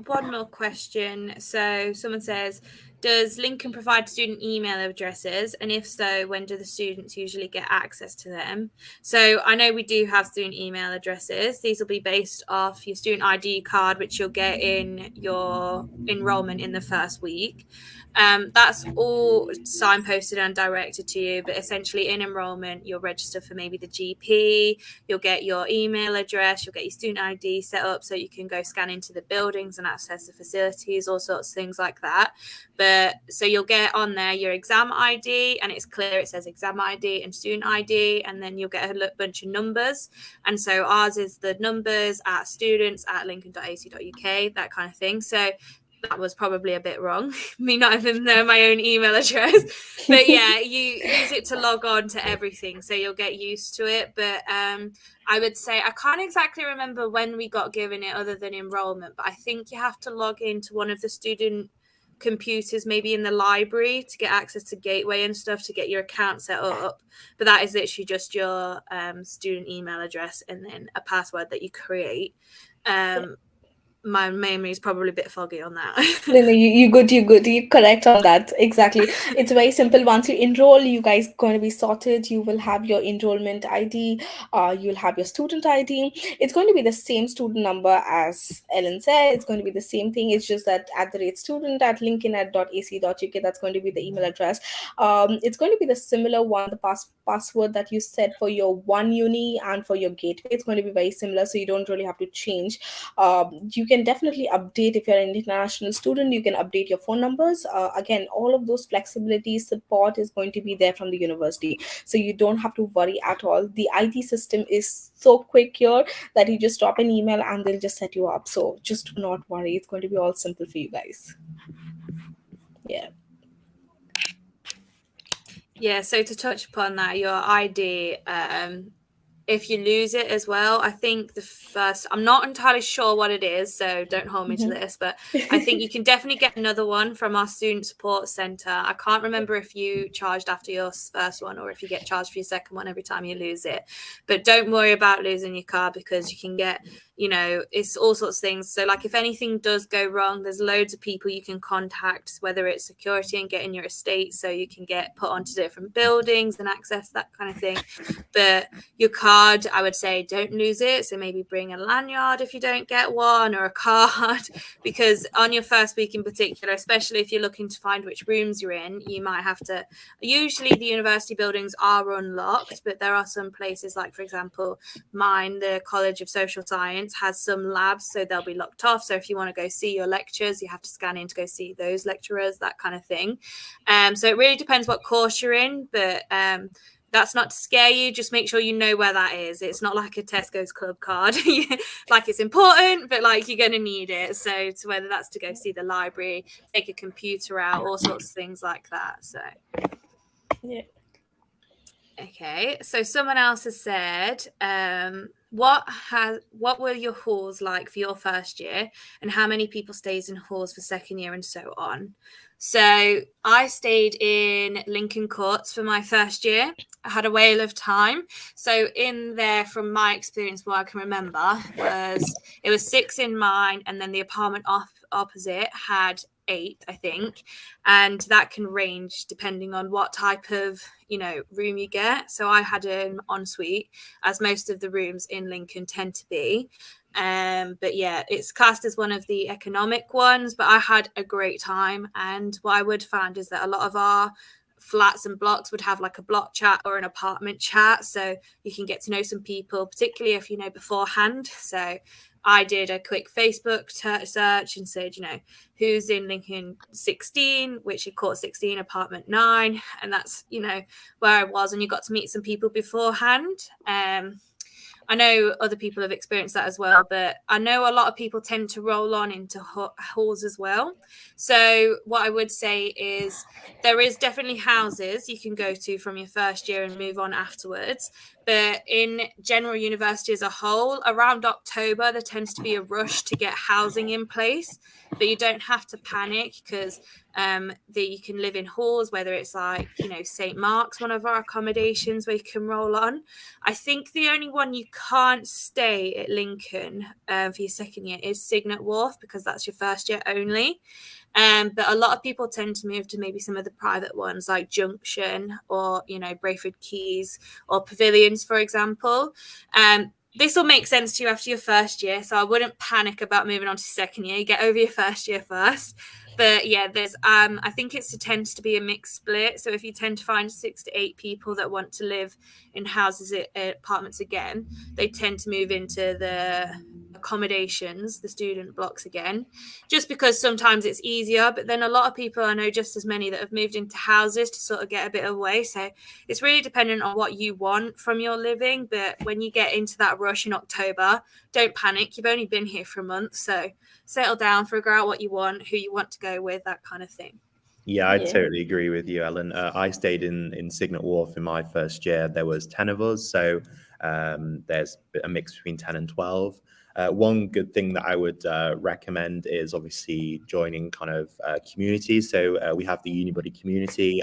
One more question. So someone says, does Lincoln provide student email addresses? And if so, when do the students usually get access to them? So I know we do have student email addresses. These will be based off your student ID card, which you'll get in your enrollment in the first week. That's all signposted and directed to you, but essentially in enrollment, you'll register for maybe the GP, you'll get your email address, you'll get your student ID set up so you can go scan into the buildings and access the facilities, all sorts of things like that. But so you'll get on there your exam ID, and it's clear, it says exam ID and student ID, and then you'll get a bunch of numbers. And so ours is the numbers at students@lincoln.ac.uk, that kind of thing. So that was probably a bit wrong, me not even know my own email address. But yeah, you use it to log on to everything, so you'll get used to it. But I would say, I can't exactly remember when we got given it other than enrollment, but I think you have to log into one of the student computers, maybe in the library, to get access to Gateway and stuff, to get your account set up. But that is literally just your student email address and then a password that you create. My memory is probably a bit foggy on that. No, no, you good, you correct on that. Exactly. It's very simple. Once you enroll, you guys going to be sorted. You will have your enrollment ID, you'll have your student ID. It's going to be the same student number as Ellen said. It's going to be the same thing. It's just that at the rate student at lincoln@ac.uk, that's going to be the email address. It's going to be the similar one, the password that you set for your one uni and for your gateway. It's going to be very similar, so you don't really have to change. You can definitely update if you're an international student. You can update your phone numbers. Again, all of those flexibility support is going to be there from the university, so you don't have to worry at all. The IT system is so quick here that you just drop an email and they'll just set you up. So just do not worry, it's going to be all simple for you guys. Yeah. Yeah, so to touch upon that, your ID, if you lose it as well, I think I'm not entirely sure what it is, so don't hold me to this, but I think you can definitely get another one from our student support centre. I can't remember if you charged after your first one or if you get charged for your second one every time you lose it. But don't worry about losing your card, because you can get you know, it's all sorts of things. So like if anything does go wrong, there's loads of people you can contact, whether it's security and getting your estate so you can get put onto different buildings and access that kind of thing. But your card, I would say don't lose it. So maybe bring a lanyard if you don't get one, or a card, because on your first week in particular, especially if you're looking to find which rooms you're in, you might have to, usually the university buildings are unlocked, but there are some places like, for example, mine, the College of Social Science, has some labs, so they'll be locked off. So if you want to go see your lectures, you have to scan in to go see those lecturers, that kind of thing. So it really depends what course you're in, but that's not to scare you. Just make sure you know where that is. It's not like a Tesco's club card. Like, it's important, but like, you're going to need it. So to whether that's to go see the library, take a computer out, all sorts of things like that. So Yeah. okay, so someone else has said, what were your halls like for your first year, and how many people stays in halls for second year, and so on? So I stayed in Lincoln Courts for my first year. I had a whale of time. So in there, from my experience, what I can remember was it was 6 in mine, and then the apartment opposite had 8, I think, and that can range depending on what type of, you know, room you get. So I had an ensuite, as most of the rooms in Lincoln tend to be. But yeah, it's classed as one of the economic ones, but I had a great time. And what I would find is that a lot of our flats and blocks would have like a block chat or an apartment chat, so you can get to know some people, particularly if you know beforehand. So I did a quick Facebook search and said, you know, who's in Lincoln 16, which is Court 16, apartment 9, and that's, you know, where I was, and you got to meet some people beforehand. I know other people have experienced that as well, but I know a lot of people tend to roll on into halls as well. So what I would say is there is definitely houses you can go to from your first year and move on afterwards. But in general university as a whole, around October, there tends to be a rush to get housing in place. But you don't have to panic, because that you can live in halls, whether it's like, you know, St. Mark's, one of our accommodations where you can roll on. I think the only one you can't stay at Lincoln for your second year is Signet Wharf, because that's your first year only. But a lot of people tend to move to maybe some of the private ones like Junction, or, you know, Brayford Quays, or Pavilions, for example. This will make sense to you after your first year, so I wouldn't panic about moving on to second year. You get over your first year first. But yeah, there's I think it tends to be a mixed split. So if you tend to find 6 to 8 people that want to live in houses, apartments again, they tend to move into the accommodations, the student blocks again, just because sometimes it's easier. But then a lot of people, I know just as many, that have moved into houses to sort of get a bit away. So it's really dependent on what you want from your living. But when you get into that rush in October, don't panic. You've only been here for a month, so settle down, figure out what you want, who you want to go with, that kind of thing. Yeah, I Yeah. totally agree with you, Ellen. I stayed in Signet Wharf in my first year. There was 10 of us, so there's a mix between 10 and 12. One good thing that I would recommend is obviously joining kind of communities. So we have the Unibuddy community,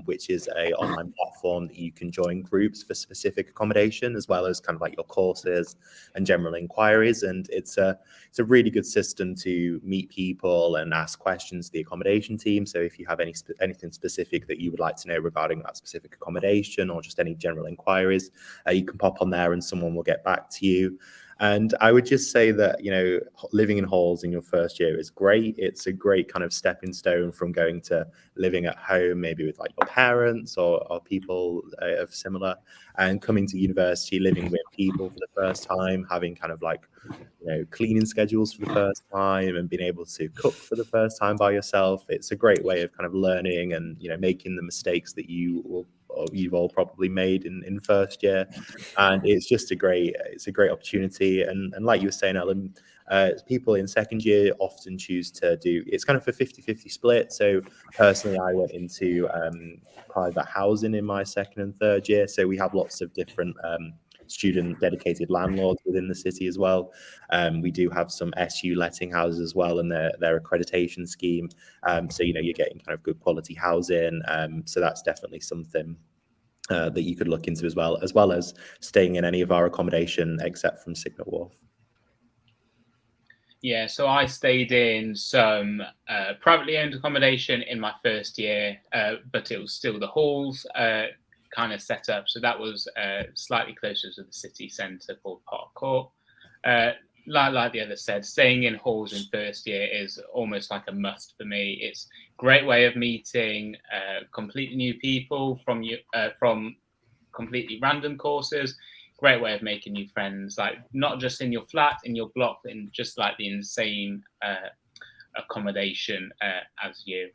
which is a online platform that you can join groups for specific accommodation, as well as kind of like your courses and general inquiries. And it's a really good system to meet people and ask questions to the accommodation team. So if you have anything specific that you would like to know regarding that specific accommodation, or just any general inquiries, you can pop on there and someone will get back to you. And I would just say that, you know, living in halls in your first year is great. It's a great kind of stepping stone from going to living at home, maybe with like your parents or people of similar, and coming to university, living with people for the first time, having kind of like, you know, cleaning schedules for the first time, and being able to cook for the first time by yourself. It's a great way of kind of learning and, you know, making the mistakes that you've all probably made in first year. And it's just a great opportunity. And like you were saying, Ellen, people in second year often choose to do, it's kind of a 50-50 split. So personally, I went into private housing in my second and third year. So we have lots of different student dedicated landlords within the city as well. We do have some SU letting houses as well, and their accreditation scheme. So, you know, you're getting kind of good quality housing. So that's definitely something that you could look into as well as staying in any of our accommodation except from Signet Wharf. Yeah, so I stayed in some privately owned accommodation in my first year, but it was still the halls kind of set up. So that was slightly closer to the city centre called Park Court. Like the other said, staying in halls in first year is almost like a must for me. It's a great way of meeting completely new people from completely random courses. Great way of making new friends, like not just in your flat, in your block, in just like the insane accommodation as you.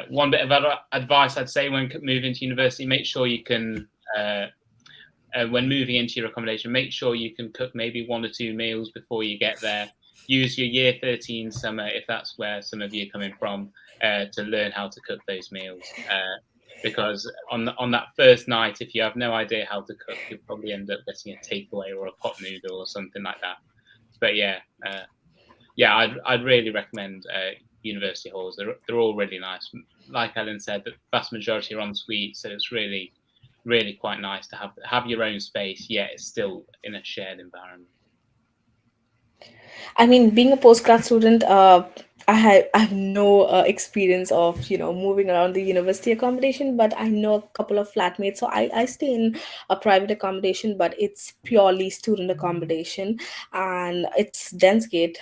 One bit of advice I'd say when moving to university, make sure you can, when moving into your accommodation, make sure you can cook maybe 1 or 2 meals before you get there. Use your year 13 summer, if that's where some of you are coming from, to learn how to cook those meals. Because on that first night, if you have no idea how to cook, you'll probably end up getting a takeaway or a pot noodle or something like that. But I'd really recommend university halls. They're all really nice. Like Ellen said, the vast majority are en suite, so it's really, really quite nice to have your own space, yet it's still in a shared environment. I mean, being a postgrad student, I have no experience of moving around the university accommodation, but I know a couple of flatmates. So I stay in a private accommodation, but it's purely student accommodation, and it's Densgate,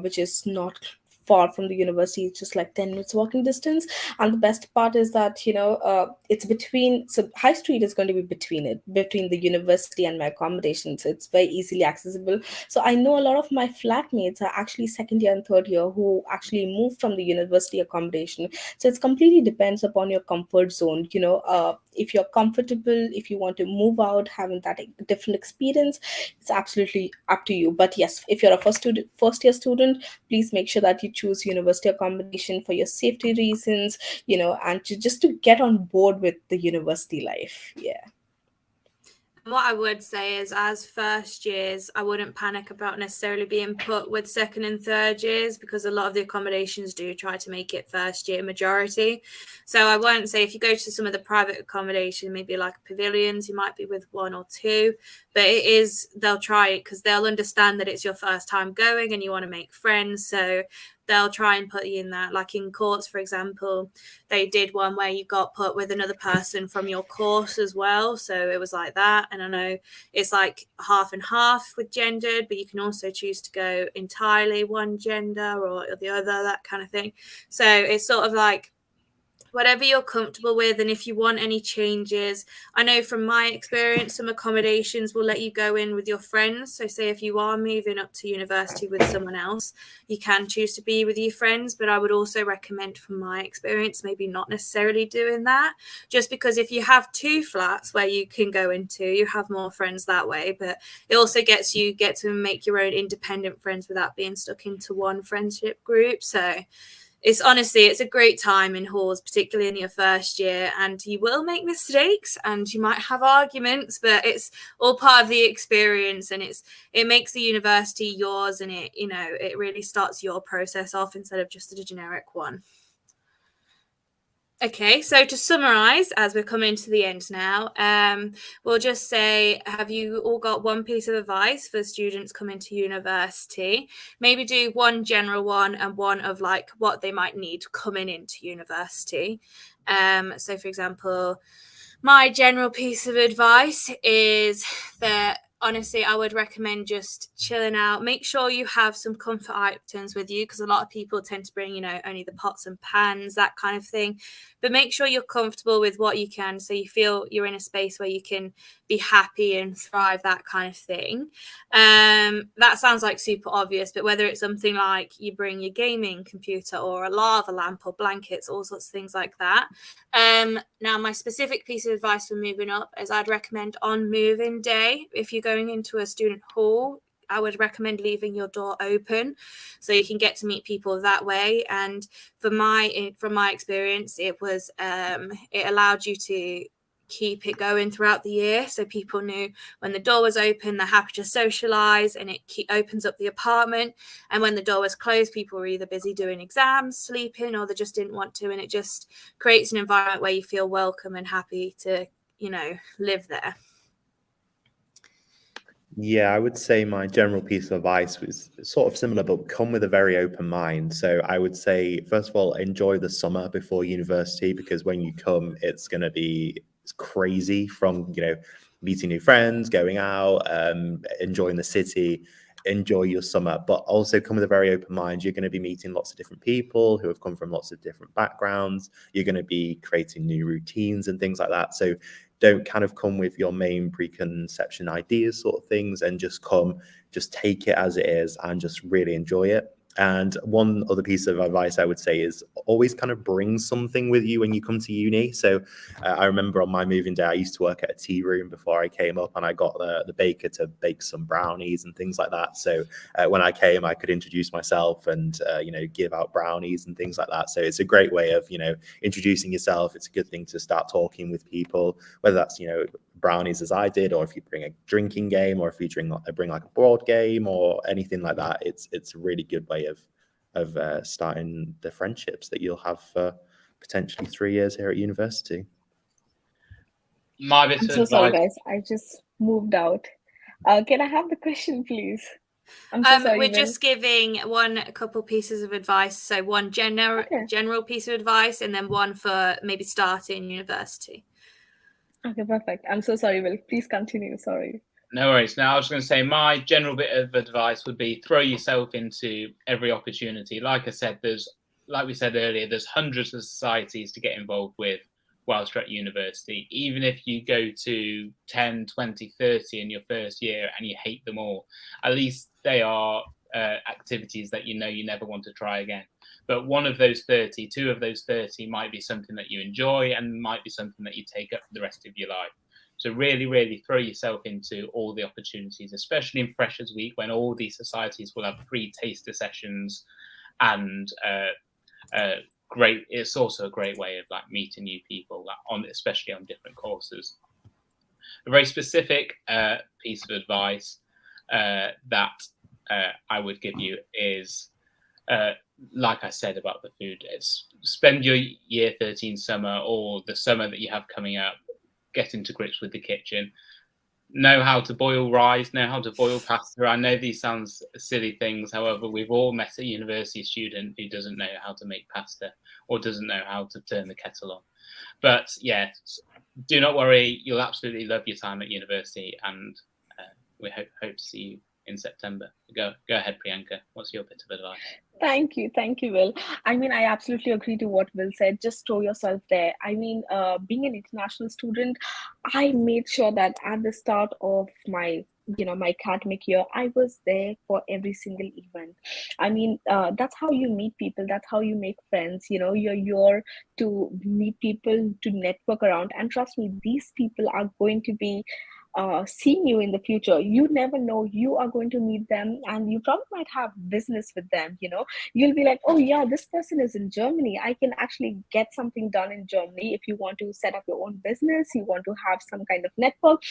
which is not far from the university. It's just like 10 minutes walking distance. And the best part is that it's between, so High Street is going to be between the university and my accommodation, so it's very easily accessible. So I know a lot of my flatmates are actually second year and third year who actually moved from the university accommodation. So it's completely depends upon your comfort zone. If you're comfortable, if you want to move out, having that different experience, it's absolutely up to you. But yes, if you're a first year student, please make sure that you choose university accommodation for your safety reasons, and just to get on board with the university life. Yeah. What I would say is, as first years, I wouldn't panic about necessarily being put with second and third years, because a lot of the accommodations do try to make it first year majority. So I won't say, if you go to some of the private accommodation, maybe like pavilions, you might be with 1 or 2, but they'll try it because they'll understand that it's your first time going and you want to make friends. So they'll try and put you in that. Like in courts, for example, they did one where you got put with another person from your course as well. So it was like that. And I know it's like half and half with gendered, but you can also choose to go entirely one gender or the other, that kind of thing. So it's sort of like whatever you're comfortable with. And if you want any changes, I know from my experience, some accommodations will let you go in with your friends. So say if you are moving up to university with someone else, you can choose to be with your friends. But I would also recommend, from my experience, maybe not necessarily doing that, just because if you have 2 flats where you can go into, you have more friends that way. But it also get to make your own independent friends without being stuck into one friendship group. So it's a great time in halls, particularly in your first year, and you will make mistakes and you might have arguments, but it's all part of the experience, and it makes the university yours, and it really starts your process off instead of just a generic one. Okay, so to summarize, as we're coming to the end now, we'll just say, have you all got one piece of advice for students coming to university? Maybe do one general one and one of like what they might need coming into university. So for example, my general piece of advice is that honestly, I would recommend just chilling out. Make sure you have some comfort items with you, because a lot of people tend to bring, only the pots and pans, that kind of thing. But make sure you're comfortable with what you can, so you feel you're in a space where you can be happy and thrive, that kind of thing. That sounds like super obvious, but whether it's something like you bring your gaming computer or a lava lamp or blankets, all sorts of things like that. Now, my specific piece of advice for moving up is I'd recommend on moving day, if you're going into a student hall, I would recommend leaving your door open so you can get to meet people that way. And from my experience, it allowed you to keep it going throughout the year, so people knew when the door was open, they're happy to socialize, and it opens up the apartment. And when the door was closed, people were either busy doing exams, sleeping, or they just didn't want to, and it just creates an environment where you feel welcome and happy to live there. Yeah, I would say my general piece of advice was sort of similar, but come with a very open mind. So I would say, first of all, enjoy the summer before university, because when you come, it's going to be crazy from, meeting new friends, going out, enjoying the city, enjoy your summer, but also come with a very open mind. You're going to be meeting lots of different people who have come from lots of different backgrounds. You're going to be creating new routines and things like that. So don't kind of come with your main preconception ideas sort of things, and just take it as it is and just really enjoy it. And one other piece of advice I would say is always kind of bring something with you when you come to uni. So I remember on my moving day, I used to work at a tea room before I came up, and I got the baker to bake some brownies and things like that. So when I came, I could introduce myself and give out brownies and things like that. So it's a great way of introducing yourself. It's a good thing to start talking with people, whether that's brownies as I did, or if you bring a drinking game, or if you bring like a board game or anything like that. It's a really good way of starting the friendships that you'll have for potentially 3 years here at university. My bit I'm of so sorry, advice. guys. I just moved out. Can I have the question, please? I'm so sorry. We're just giving a couple pieces of advice. So one general piece of advice, and then one for maybe starting university. Okay, perfect. I'm so sorry, Will. Please continue. Sorry. No worries. Now, I was going to say my general bit of advice would be throw yourself into every opportunity. Like I said, like we said earlier, there's hundreds of societies to get involved with whilst you're at university. Even if you go to 10, 20, 30 in your first year and you hate them all, at least they are activities that you never want to try again. But one of those 30, two of those 30 might be something that you enjoy and might be something that you take up for the rest of your life. So really, really throw yourself into all the opportunities, especially in Freshers Week, when all these societies will have free taster sessions, and great. It's also a great way of like meeting new people, especially on different courses. A very specific piece of advice that I would give you is, like I said about the food, it's spend your year 13 summer or the summer that you have coming up, getting to grips with the kitchen. Know how to boil rice, know how to boil pasta. I know these sounds silly things. However, we've all met a university student who doesn't know how to make pasta or doesn't know how to turn the kettle on. But yeah, do not worry. You'll absolutely love your time at university, and we hope to see you in September. Go ahead, Priyanka. What's your bit of advice? Thank you, Will. I mean, I absolutely agree to what Will said. Just throw yourself there. I mean, being an international student, I made sure that at the start of my my academic year, I was there for every single event. I mean, that's how you meet people, that's how you make friends. You're here to meet people, to network around, and trust me, these people are going to be seeing you in the future. You never know, you are going to meet them and you probably might have business with them. You'll be like, oh yeah, this person is in Germany, I can actually get something done in Germany. If you want to set up your own business, you want to have some kind of network,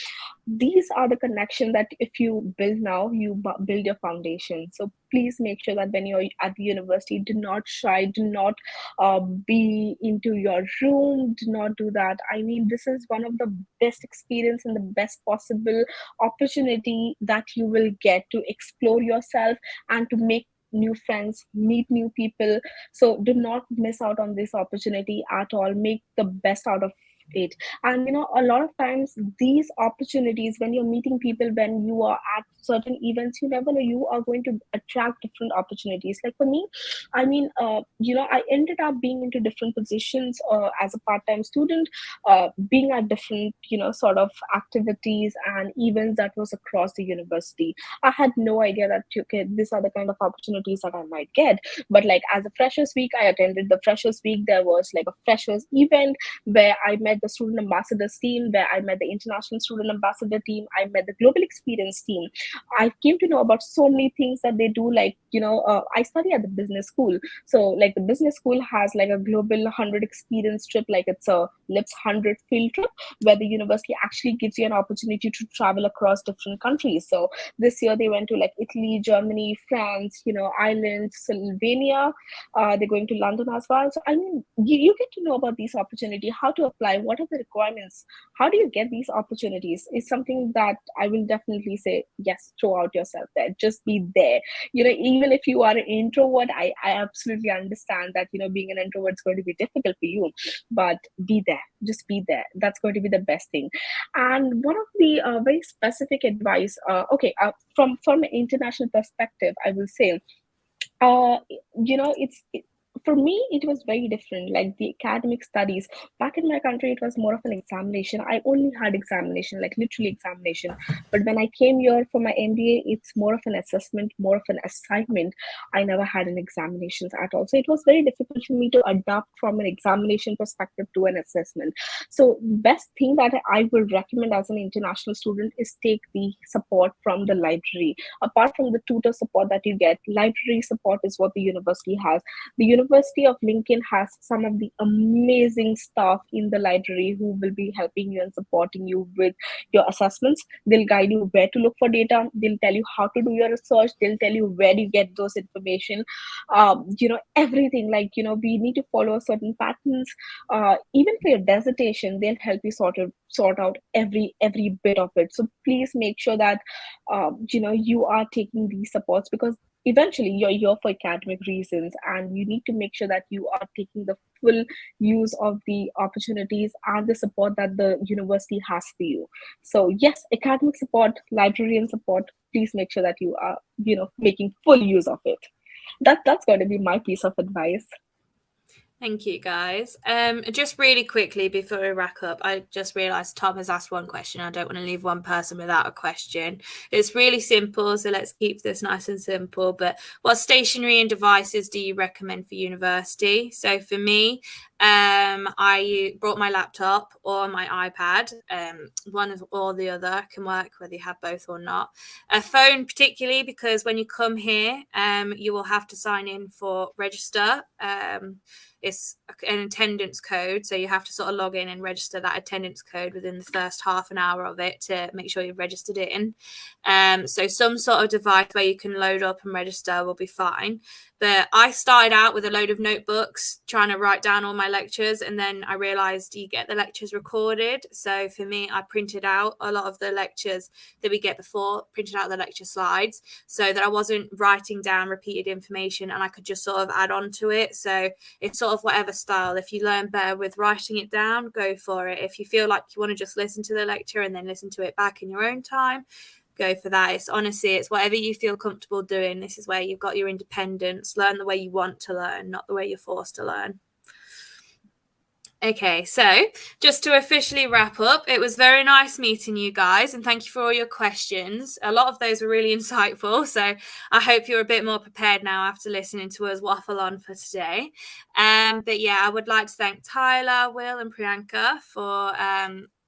these are the connections that if you build now, you build your foundation. So please make sure that when you're at the university, do not shy, do not be into your room, do not do that. I mean, this is one of the best experience and the best possible opportunity that you will get to explore yourself and to make new friends, meet new people. So do not miss out on this opportunity at all. Make the best out of it. And a lot of times these opportunities, when you're meeting people, when you are at certain events, you never know, you are going to attract different opportunities. Like for me, I mean, I ended up being into different positions as a part-time student, being at different sort of activities and events that was across the university. I had no idea that okay, these are the kind of opportunities that I might get. But like as a Freshers Week, I attended the Freshers Week. There was like a Freshers event where I met the student ambassadors team, where I met the international student ambassador team, I met the global experience team. I came to know about so many things that they do. Like I study at the business school, so like the business school has like a global 100 experience trip, like it's a LIPS 100 field trip, where the university actually gives you an opportunity to travel across different countries. So this year they went to like Italy, Germany, France, Ireland, Slovenia. They're going to London as well. So I mean, you get to know about these opportunities, how to apply, what are the requirements, how do you get these opportunities, is something that I will definitely say, yes, throw out yourself there, just be there. Even if you are an introvert, I absolutely understand that, being an introvert is going to be difficult for you, but be there, just be there. That's going to be the best thing. And one of the very specific advice, from an international perspective, I will say, for me, it was very different. Like the academic studies back in my country, it was more of an examination. I only had examination, like literally examination. But when I came here for my MBA, it's more of an assessment, more of an assignment. I never had an examinations at all, so it was very difficult for me to adapt from an examination perspective to an assessment. So best thing that I will recommend as an international student is take the support from the library. Apart from the tutor support that you get, library support is what the university has. The University of Lincoln has some of the amazing staff in the library who will be helping you and supporting you with your assessments. They'll guide you where to look for data. They'll tell you how to do your research. They'll tell you where you get those information. Everything, like, we need to follow certain patterns. Even for your dissertation, they'll help you sort out every bit of it. So please make sure that you are taking these supports, because eventually you're here for academic reasons, and you need to make sure that you are taking the full use of the opportunities and the support that the university has for you. So yes, academic support, librarian support, please make sure that you are making full use of it. That's going to be my piece of advice. Thank you, guys. Just really quickly before we wrap up, I just realised Tom has asked one question. I don't want to leave one person without a question. It's really simple, so let's keep this nice and simple. But what stationery and devices do you recommend for university? So for me, I brought my laptop or my iPad. One or the other can work, whether you have both or not. A phone particularly, because when you come here, you will have to sign in for register. It's an attendance code, so you have to sort of log in and register that attendance code within the first half an hour of it to make sure you've registered it in. So some sort of device where you can load up and register will be fine. But I started out with a load of notebooks trying to write down all my lectures, and then I realised you get the lectures recorded. So for me, I printed out a lot of the lectures that we get before, printed out the lecture slides, so that I wasn't writing down repeated information and I could just sort of add on to it. So it's sort of whatever style. If you learn better with writing it down, go for it. If you feel like you want to just listen to the lecture and then listen to it back in your own time, go for that. It's honestly, it's whatever you feel comfortable doing. This is where you've got your independence. Learn the way you want to learn, not the way you're forced to learn. Okay, so just to officially wrap up, it was very nice meeting you guys, and thank you for all your questions. A lot of those were really insightful, so I hope you're a bit more prepared now after listening to us waffle on for today. But yeah, I would like to thank Tyler, Will, and Priyanka for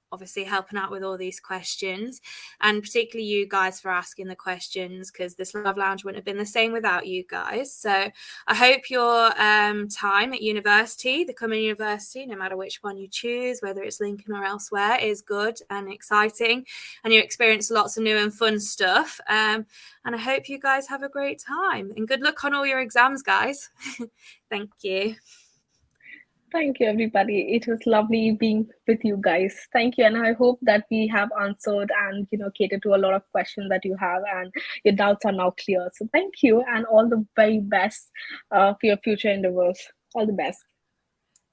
obviously helping out with all these questions, and particularly you guys for asking the questions, because this Love Lounge wouldn't have been the same without you guys. So I hope your time at university, the coming university, no matter which one you choose, whether it's Lincoln or elsewhere, is good and exciting, and you experience lots of new and fun stuff. And I hope you guys have a great time, and good luck on all your exams, guys. Thank you. Thank you, everybody. It was lovely being with you guys. Thank you. And I hope that we have answered and, catered to a lot of questions that you have, and your doubts are now clear. So thank you, and all the very best for your future endeavors. All the best.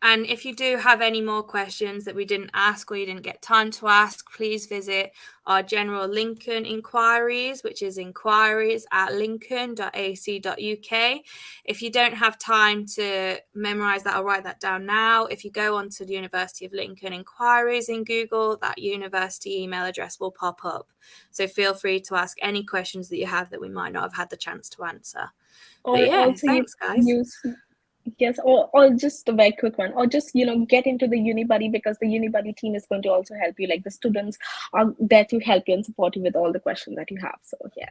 And if you do have any more questions that we didn't ask or you didn't get time to ask, please visit our general Lincoln inquiries, which is inquiries@lincoln.ac.uk. If you don't have time to memorize that, I'll write that down now. If you go onto the University of Lincoln inquiries in Google, that university email address will pop up. So feel free to ask any questions that you have that we might not have had the chance to answer. Or but yeah, also thanks, guys. Yes, or just a very quick one, or just get into the Unibuddy, because the Unibuddy team is going to also help you. Like, the students are there to help you and support you with all the questions that you have. So yeah.